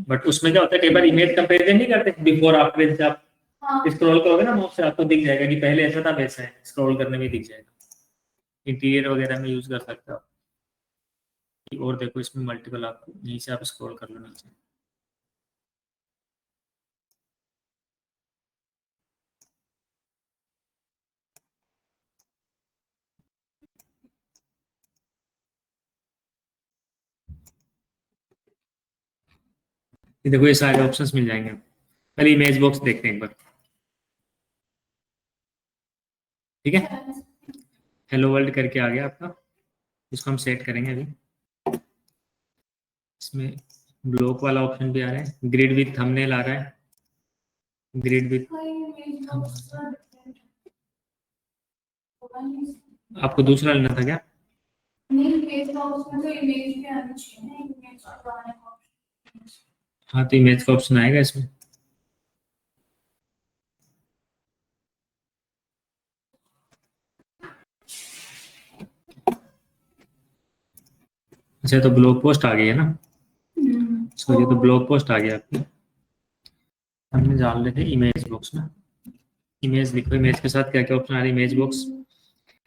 बट उसमें क्या होता है, कई बार इमेज कंपेरिजन नहीं करते बिफोर आफ्टर, जैसे आप हाँ स्क्रॉल करोगे ना माउस से, आपको दिख जाएगा कि पहले ऐसा था वैसा है, स्क्रॉल करने में दिख जाएगा, इंटीरियर वगैरह में यूज कर सकते हो आप। और देखो इसमें मल्टीपल, आपको यहीं से आप स्क्रॉल कर लो नीचे, ये देखो ये सारे ऑप्शंस मिल जाएंगे। पहले इमेज बॉक्स देखते हैं एक बार, ठीक है। हेलो वर्ल्ड करके आ गया आपका, इसको हम सेट करेंगे अभी। इसमें ब्लॉक वाला ऑप्शन भी आ रहा है, ग्रिड विथ थंबनेल आ रहा है, ग्रिड विथ, आपको दूसरा लेना था क्या? नहीं, इमेज बॉक्स में तो इमेज भी आनी चाहिए ना, इमेज और बनाने का ऑप्शन। हाँ तो इमेज का ऑप्शन आएगा इसमें, अच्छा तो ब्लॉग पोस्ट आ गई है ना, सॉरी तो ब्लॉग पोस्ट आ गया आपकी। हमने डाल रहे थे इमेज बॉक्स में, इमेज लिखो, इमेज के साथ क्या क्या ऑप्शन आ रहे हैं, image box,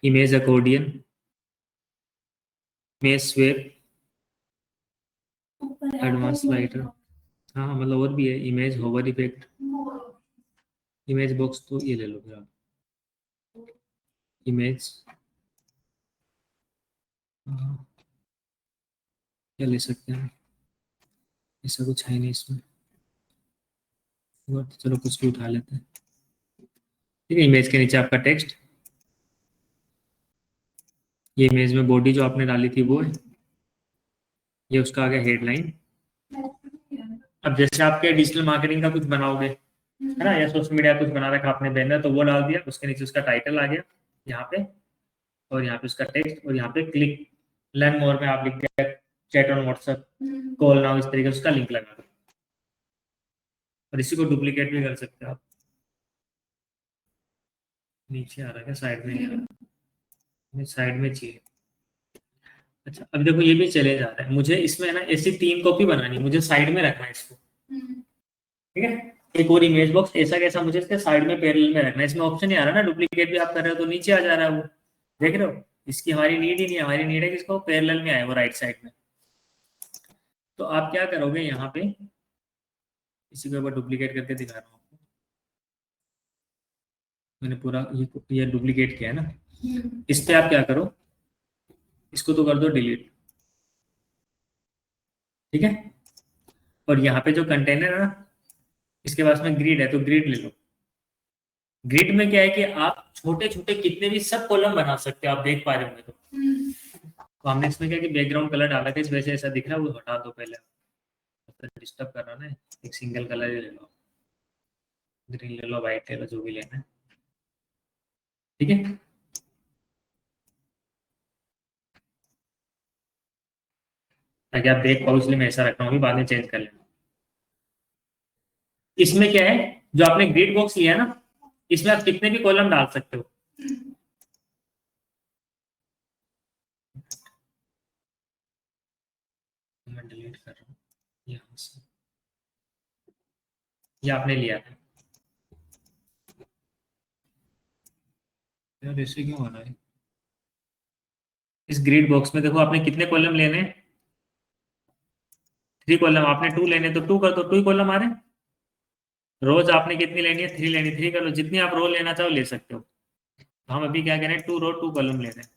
image accordion, image swap, advance lighter, हाँ मतलब और भी है, image hover effect, image box तो ये ले लो फिर आप, इमेज क्या ले सकते हैं, ऐसा कुछ है नहीं इसमें, तो चलो कुछ भी उठा लेते हैं, ठीक है। इमेज के नीचे आपका टेक्स्ट, ये इमेज में बॉडी जो आपने डाली थी वो है, ये उसका आ गया हेडलाइन। अब जैसे आपके डिजिटल मार्केटिंग का कुछ बनाओगे, है ना, या सोशल मीडिया कुछ बना रखा आपने बैनर, तो वो डाल दिया, उसके नीचे उसका टाइटल आ गया यहाँ पे, और यहाँ पे उसका टेक्स्ट, और यहाँ पे क्लिक लर्न मोर में आप लिख दिया chat on WhatsApp, call now, इस तरीके से उसका लिंक लगा दो, और इसी को डुप्लीकेट भी कर सकते हो आप। नीचे आ रहा है, साइड में नहीं आ रहा, साइड में चाहिए। अच्छा अब देखो ये भी चले जा रहा है, मुझे इसमें ना ऐसी 3 कॉपी बनानी, मुझे साइड में रखना है इसको, ठीक है। एक और इमेज बॉक्स ऐसा कैसा मुझे इसके साइड में पैरेलल में रखना है। इसमें ऑप्शन नहीं आ रहा ना, डुप्लीकेट भी आप कर रहे हो तो नीचे आ जा रहा है वो, देख रहे हो। इसकी हमारी नीड ही नहीं है, हमारी नीड है किसको, पैरेलल में आए वो राइट साइड में। तो आप क्या करोगे, यहाँ पे इसी को एक बार डुप्लीकेट करके दिखा रहा हूँ आपको। मैंने पूरा ये डुप्लीकेट किया है ना। इस पे आप क्या करो, इसको तो कर दो डिलीट, ठीक है। और यहाँ पे जो कंटेनर है ना, इसके पास में ग्रिड है तो ग्रिड ले लो। ग्रिड में क्या है कि आप छोटे छोटे कितने भी सब कॉलम बना सकते हो, आप देख पा रहे होंगे तो हमने इसमें क्या कि बैकग्राउंड कलर डाला था, इस वजह से ऐसा दिख रहा है, वो हटा दो पहले, डिस्टर्ब कर रहा है ना। एक सिंगल कलर ही ले लो, ग्रीन ले लो, व्हाइट ले लो, जो भी लेना है, ठीक है। ताकि आप देख पाओ, इसलिए मैं ऐसा रख रहा हूँ, बाद में चेंज कर लेना। इसमें क्या है, जो आपने ग्रिड बॉक्स लिया है ना, इसमें आप कितने भी कॉलम डाल सकते हो। मैं डिलीट कर रहा हूँ यहाँ से, ये आपने लिया था यार, ऐसे क्यों आ रहा है। इस ग्रिड बॉक्स में देखो आपने कितने कॉलम लेने हैं, 3 कॉलम। आपने 2 लेने तो 2 कर दो, 2 ही कॉलम आ रहे हैं। रोज आपने कितनी लेनी है, 3 लेनी, 3 कर लो, जितनी आप रो लेना चाहो ले सकते हो। तो हम अभी क्या करें, 2 रो 2 कॉलम ले रहे हैं,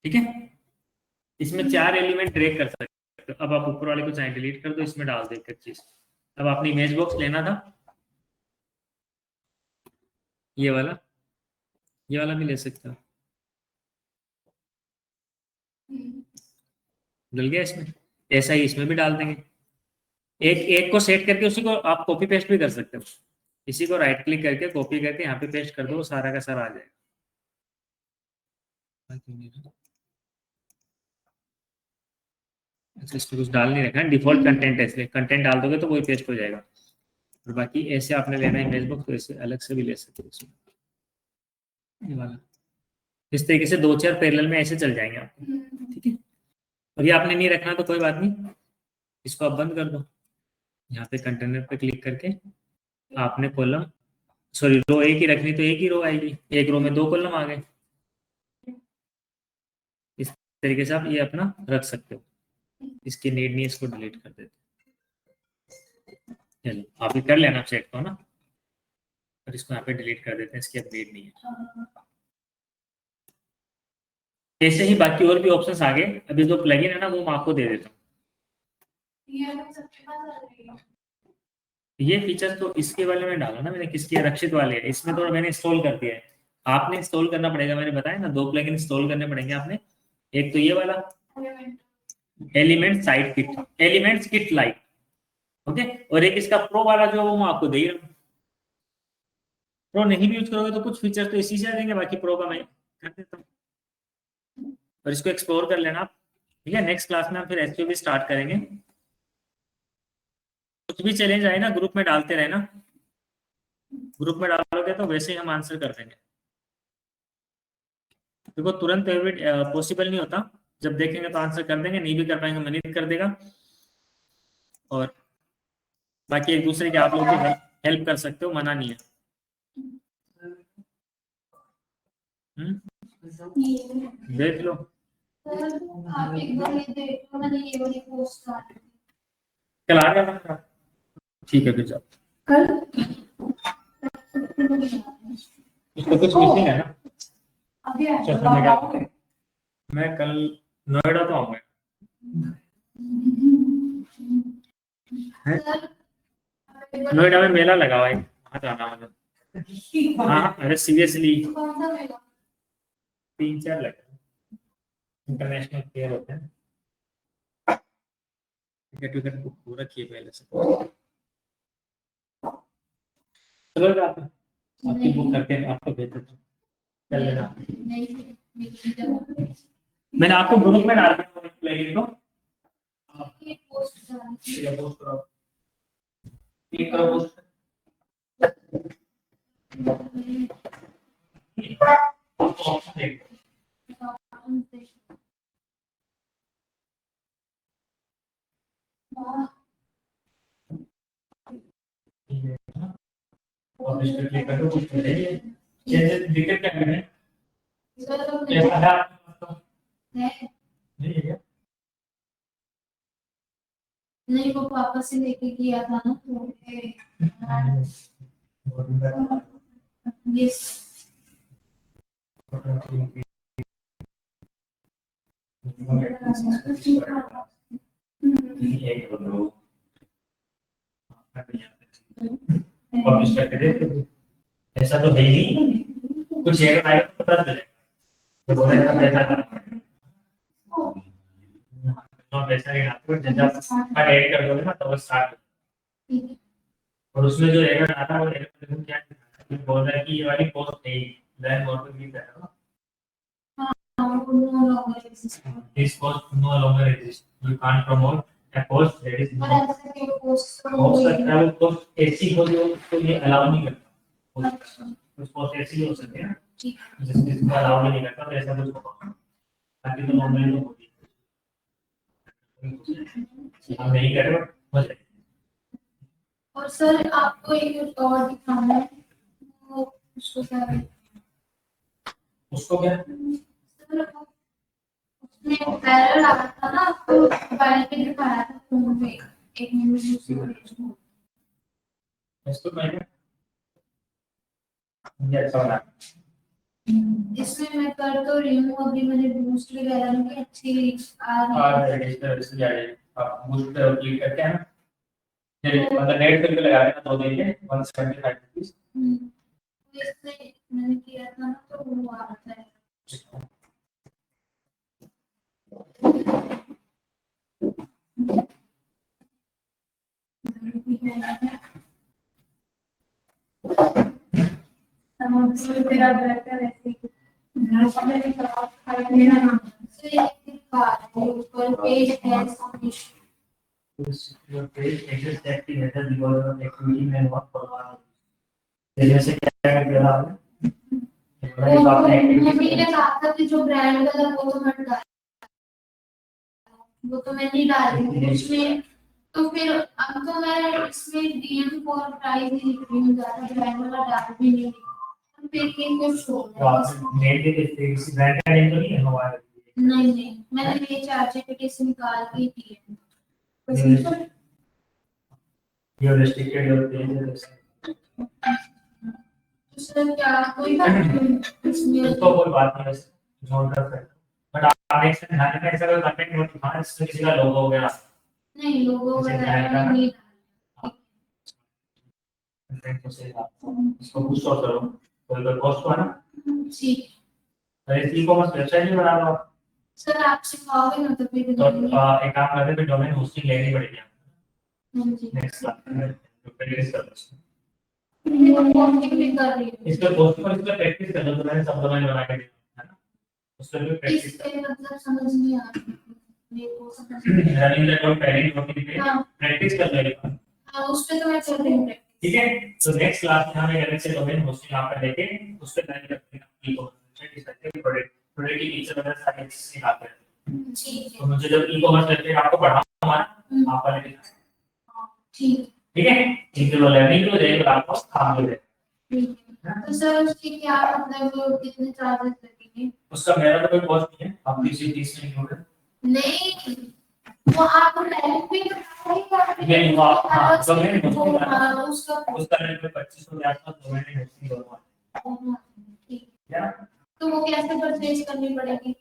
ठीक है। इसमें 4 एलिमेंट ड्रैग कर सकते हो। अब आप ऊपर वाले को चाहे डिलीट कर दो, इसमें डाल दो एक चीज। अब आपने इमेज बॉक्स लेना था, ये वाला, ये वाला भी ले सकते हो। डल गया इसमें, ऐसा ही इसमें भी डाल देंगे। एक एक को सेट करके उसी को आप कॉपी पेस्ट भी कर सकते हो। इसी को राइट क्लिक करके कॉपी करके यहाँ पे पेस्ट कर दो, सारा का सारा आ जाएगा। अच्छा, इसमें कुछ डाल नहीं रखा है, डिफॉल्ट कंटेंट है, इसलिए कंटेंट डाल दोगे तो वही पेस्ट हो जाएगा। और बाकी ऐसे आपने लेना है इमेज बॉक्स तो ऐसे अलग से भी ले सकते हो इसमें, ये वाला। इस तरीके से 2-4 पैरेलल में ऐसे चल जाएंगे आपको, ठीक है। और ये आपने नहीं रखना तो कोई बात नहीं, इसको आप बंद कर दो। यहाँ पे कंटेनर पे क्लिक करके आपने कॉलम, सॉरी रो एक ही रखनी तो एक ही रो आएगी, एक रो में 2 कॉलम आ गए। इस तरीके से आप ये अपना रख सकते हो। इसकी नीड नहीं, इसको डिलीट कर देते। चलो आप ये कर लेना चेक को ना, और इसको यहाँ पे डिलीट कर देते हैं, इसकी अब नीड नहीं है। ऐसे ही बाकी और भी ऑप्शंस आ गए। अभी जो प्लगइन है ना वो मैं आपको दे देता हूँ। ये फीचर तो इसके वाले में डाला ना मैंने, किसके रक्षित वाले, इसमें तो मैंने इंस्टॉल कर दिया है। आपने इंस्टॉल करना पड़ेगा, मैंने बताया ना 2 प्लगइन इंस्टॉल करने पड़ेंगे आपने। एक तो ये वाला element site kit, elements kit light, okay. और एक इसका प्रो वाला जो वो मैं आपको दे रहा हूँ। प्रो नहीं भी यूज करोगे तो कुछ फीचर तो इसी से आ जाएंगे, बाकी प्रो का मैं कर देता हूँ। और इसको एक्सप्लोर कर लेना आप, ठीक है। नेक्स्ट क्लास में हम फिर एसक्यू भी स्टार्ट करेंगे। कुछ भी चैलेंज आए ना ग्रुप में डालते रहे ना, ग्रुप में डालोगे तो वैसे ही हम आंसर कर देंगे। देखो तुरंत पॉसिबल नहीं होता, जब देखेंगे तो आंसर कर देंगे, नहीं भी कर पाएंगे मनीष कर देगा। और बाकी एक दूसरे के आप लोग भी हेल्प कर सकते हो, मना नहीं है। देख लो, आप एक बार ये देख लो, मैंने ये वाली पोस्ट डाली थी। कल आ गया, ठीक है फिर जाओ। कल इसको कुछ मिसिंग है ना। अभी मैं कल नोएडा तो आऊंगा। नोएडा में मेला लगा हुआ है, वहाँ जाना मुझे। हाँ अरे सीरियसली, 3-4 लगे, इंटरनेशनल फेयर होते हैं। टिकट विकट बुक पूरा किए पहले से। चलो आप आपकी बुक करके आपको भेज देता हूँ, चल लेना। मैंने आपको ग्रुप में डाल दिया प्लेलिस्ट को, एक पोस्ट डाली थी। ये पोस्ट करो, क्लिक करो पोस्ट। इस पे क्लिक करो, कुछ मिलेगी चेंजेस दिखे क्या मैंने सर तो कैसा है आपके पास? नहीं नहीं है क्या? नहीं वो पापा से लेके किया था ना तो यस पब्लिश करके दे, ऐसा तो है ही नहीं, कुछ एरर आएगा तो पता चलेगा, तो बोलेगा पैसा तो पैसा नहीं आता, जब आप ऐड कर दोगे ना तो वो स्टार्ट, और उसमें जो एरर आता है वो एरर क्या बोल रहा है कि ये वाली पोस्ट नहीं, then what will be that, this post no longer exists, you can't promote a post that is और not, ऐसे के पोस्ट हो सकता है वो पोस्ट ऐसी हो जो उसको ये अलाउ नहीं करता, उस पोस्ट ऐसी हो सकती है ना जिसको अलाउ नहीं करता, तो ऐसा कुछ होगा ताकि तो नॉर्मली तो होती है, हम नहीं कर रहे हो बस। और सर आपको एक और दिखाना है वो उसको क्या है उसको क्या सर उसमें एरर आ रहा था ना तो मोबाइल पे दिखाया था फोन पे एक मिनट इसको मैंने ये अच्छा बना, इसमें मैं कर तो रही हूँ अभी मैंने बूस्ट वगैरह में अच्छी आ रही है रजिस्टर इससे जाए आप बूस्ट पे क्लिक करके है ना, फिर मतलब नेट पे लगा देना तो देंगे 175 रुपीस, तो इसमें मैंने किया था ना तो वो आ रहा था तेरा बेहतर है ऊपर पेज है your page exists active header because of activity may not follow, जैसे क्या कर आपने वो मैंने कहा था कि जो ब्रांड वाला वो तो मत डाल वो तो मैं नहीं डाली उसमें तो फिर अब तो मैं इसमें डीएम फॉर प्राइस ही लिख रही हूँ ज्यादा ब्रांड वाला डाल भी नहीं फिर के कुछ हो तो आप नेट के किसी ब्रांड का नेम तो नहीं है हमारे, नहीं मैंने ये चार्ज एप्लीकेशन निकाल के की है you restricted your page, sir क्या कोई बात नहीं इसमें तो कोई बात नहीं बस नोट कर सकते, बट आप नेक्स्ट टाइम ध्यान रखना ऐसा कोई कंटेंट नोट दिखाना जिसमें किसी का लोगो वगैरह नहीं लोगो जैसे वगैरह brand का नहीं कंटेंट को से इसको पुश आउट करो, कोई पोस्ट को ना ठीक अरे ई-कॉमर्स वेबसाइट भी बना लो, सर आप सिखाओगे ना तो फिर तो एक काम करते हैं डोमेन होस्टिंग लेनी पड़ेगी जी नेक्स्ट क्लास में तो प्रैक्टिस कर लो, भी कर रही हूँ इसका पोस्ट पर इसका प्रैक्टिस कर लो, तो मैंने सब डोमेन बना के दिया है ना, उसका भी प्रैक्टिस इसके मतलब समझ नहीं आ रही मेरे को समझ नहीं रनिंग द डॉट पैरेंट होती है, हाँ प्रैक्टिस कर लो, हाँ उस पे तो मैं कर रही हूँ ठीक है। तो नेक्स्ट क्लास में हम एक अलग से डोमेन होस्टिंग आपका लेके उस पे लाइन करते हैं ई-कॉमर्स वेबसाइट प्रोडक्ट की फीचर वगैरह सारी चीजें सिखाते हैं, ठीक तो मुझे जब ई-कॉमर्स वेबसाइट आपको पढ़ाऊंगा आप वाले ठीक है, इनके लो लर्निंग हो जाएगा आपको काम हो जाएगा, तो सर उसके क्या मतलब कितने चार्जेस लगेंगे उसका मेरा तो कोई कॉस्ट नहीं है, आप किसी चीज में इंक्लूड है नहीं वो आप टैलेंट भी ये नहीं हां डोमेन होस्टिंग उसका रेट 2500 के आसपास डोमेन होस्टिंग होगा, ठीक क्या तो वो कैसे परचेज करनी पड़ेगी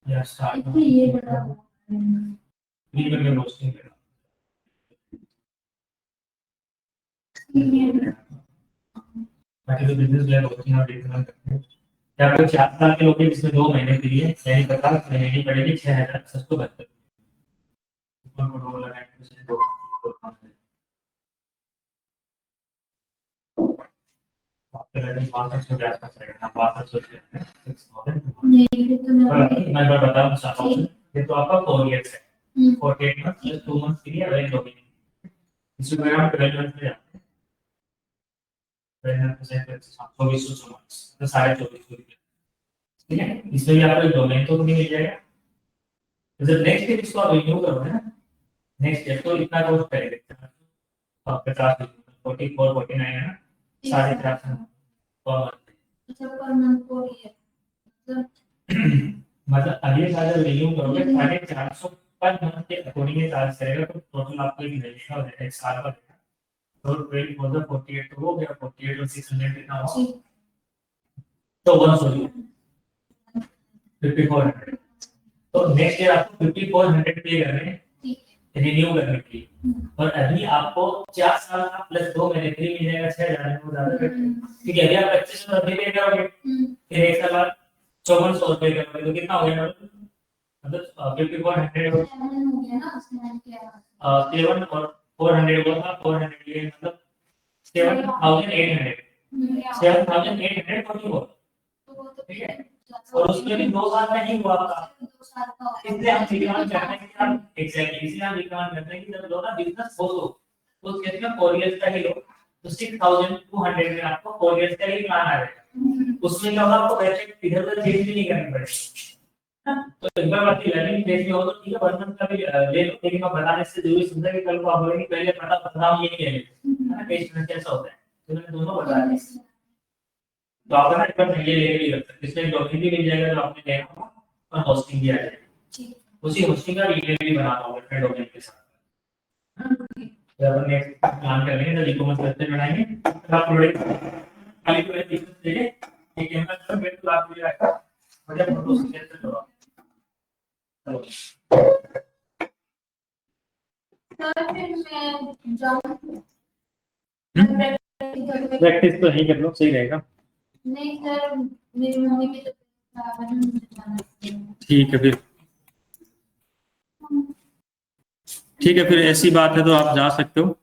या स्टार्ट ये बड़ा मीडियम में होस्टिंग है, बाकी तो बिजनेस लेवल होती है और देखना करते हैं, क्या कोई 4 साल के लोग हैं जिसमें 2 महीने के लिए यानी 50 महीने की पड़ेगी 6000 सस्तो बचत ऊपर को डॉलर लगाएंगे से दो आपके रेटिंग 500 के आसपास रहेगा, 500 से 6000 नहीं तो मैं बताऊं चाहता हूं, ये तो आपका 4 इयर्स है, 48 मंथ्स प्लस 2 मंथ्स के लिए अवेलेबल होगी, इसमें आप 12 मंथ्स में जाते हैं तो 24,500 रुपये, ठीक है। इसमें भी आपको एक डोमेन तो नहीं मिल जाएगा। तो जब नेक्स्ट स्टेप इसको आप रिन्यू करोगे ना, नेक्स्ट स्टेप तो इतना कॉस्ट पड़ेगा, 50, 44, 49 है ना, 450 पर मंथ को ये मतलब अगले साल जब रिन्यू करोगे 450 पर मंथ के अकॉर्डिंग चार्ज करेगा, तो टोटल आपको एक महीने का एक साल का तो 12 for the 48 तो हो गया, 48 और 600 कितना हुआ, तो 1 5400। तो नेक्स्ट ईयर आपको 5400 पे करने हैं रिन्यू करने के लिए, और अभी आपको 4 साल का प्लस 2 महीने फ्री मिल जाएगा, 6000 में ज्यादा ठीक है। अभी आप 2500 पे करोगे, फिर एक साल बाद 5400 पे करोगे, तो कितना हो गया मतलब 5400 हो गया ना, उसमें क्या 7 और 400 होगा, 400 ये मतलब 7800 7,844, ठीक है। और उसमें भी 2 साल में नहीं हुआ आपका, इसलिए हम रिकमेंड करते हैं कि आप एग्जैक्टली इसलिए हम रिकमेंड करते हैं कि जब लो ना बिजनेस हो तो कहते हैं 4 इयर्स का ही लो, तो 6200 में आपको 4 इयर्स का ही प्लान आएगा। उसमें क्या होगा, आपको पैसे इधर उधर चेंज भी नहीं करनी पड़ेगी। तो एक बार बात लर्निंग फेज में हो तो ठीक है, 1 मंथ का भी ले लो, लेकिन मैं बताने से जरूरी सुनता है कि कल को आप बोलेंगे पहले पता ये नहीं है ना, टेस्ट में कैसा होता है, तो मैंने दोनों बता दिए। तो आप ना एक बार ये ले भी रख सकते हैं, इसमें डॉक्यूमेंट भी मिल जाएगा जो आपने लेना हो, और होस्टिंग भी आ जाएगी, उसी होस्टिंग का ईमेल भी बनाना होगा अपने डोमेन के साथ। तो अपन नेक्स्ट प्लान कर लेंगे, जब ई-कॉमर्स वेबसाइट बनाएंगे तो आप प्रोडक्ट खाली तो एक बिजनेस देंगे, एक कैमरा करो, फिर तो आप मुझे आएगा बढ़िया फोटो शेयर करो। सर फिर मैं जाऊं प्रैक्टिस तो नहीं कर लो, सही रहेगा। नहीं सर, मेरी मम्मी की तो ठीक है फिर, ठीक है फिर ऐसी बात है तो आप जा सकते हो।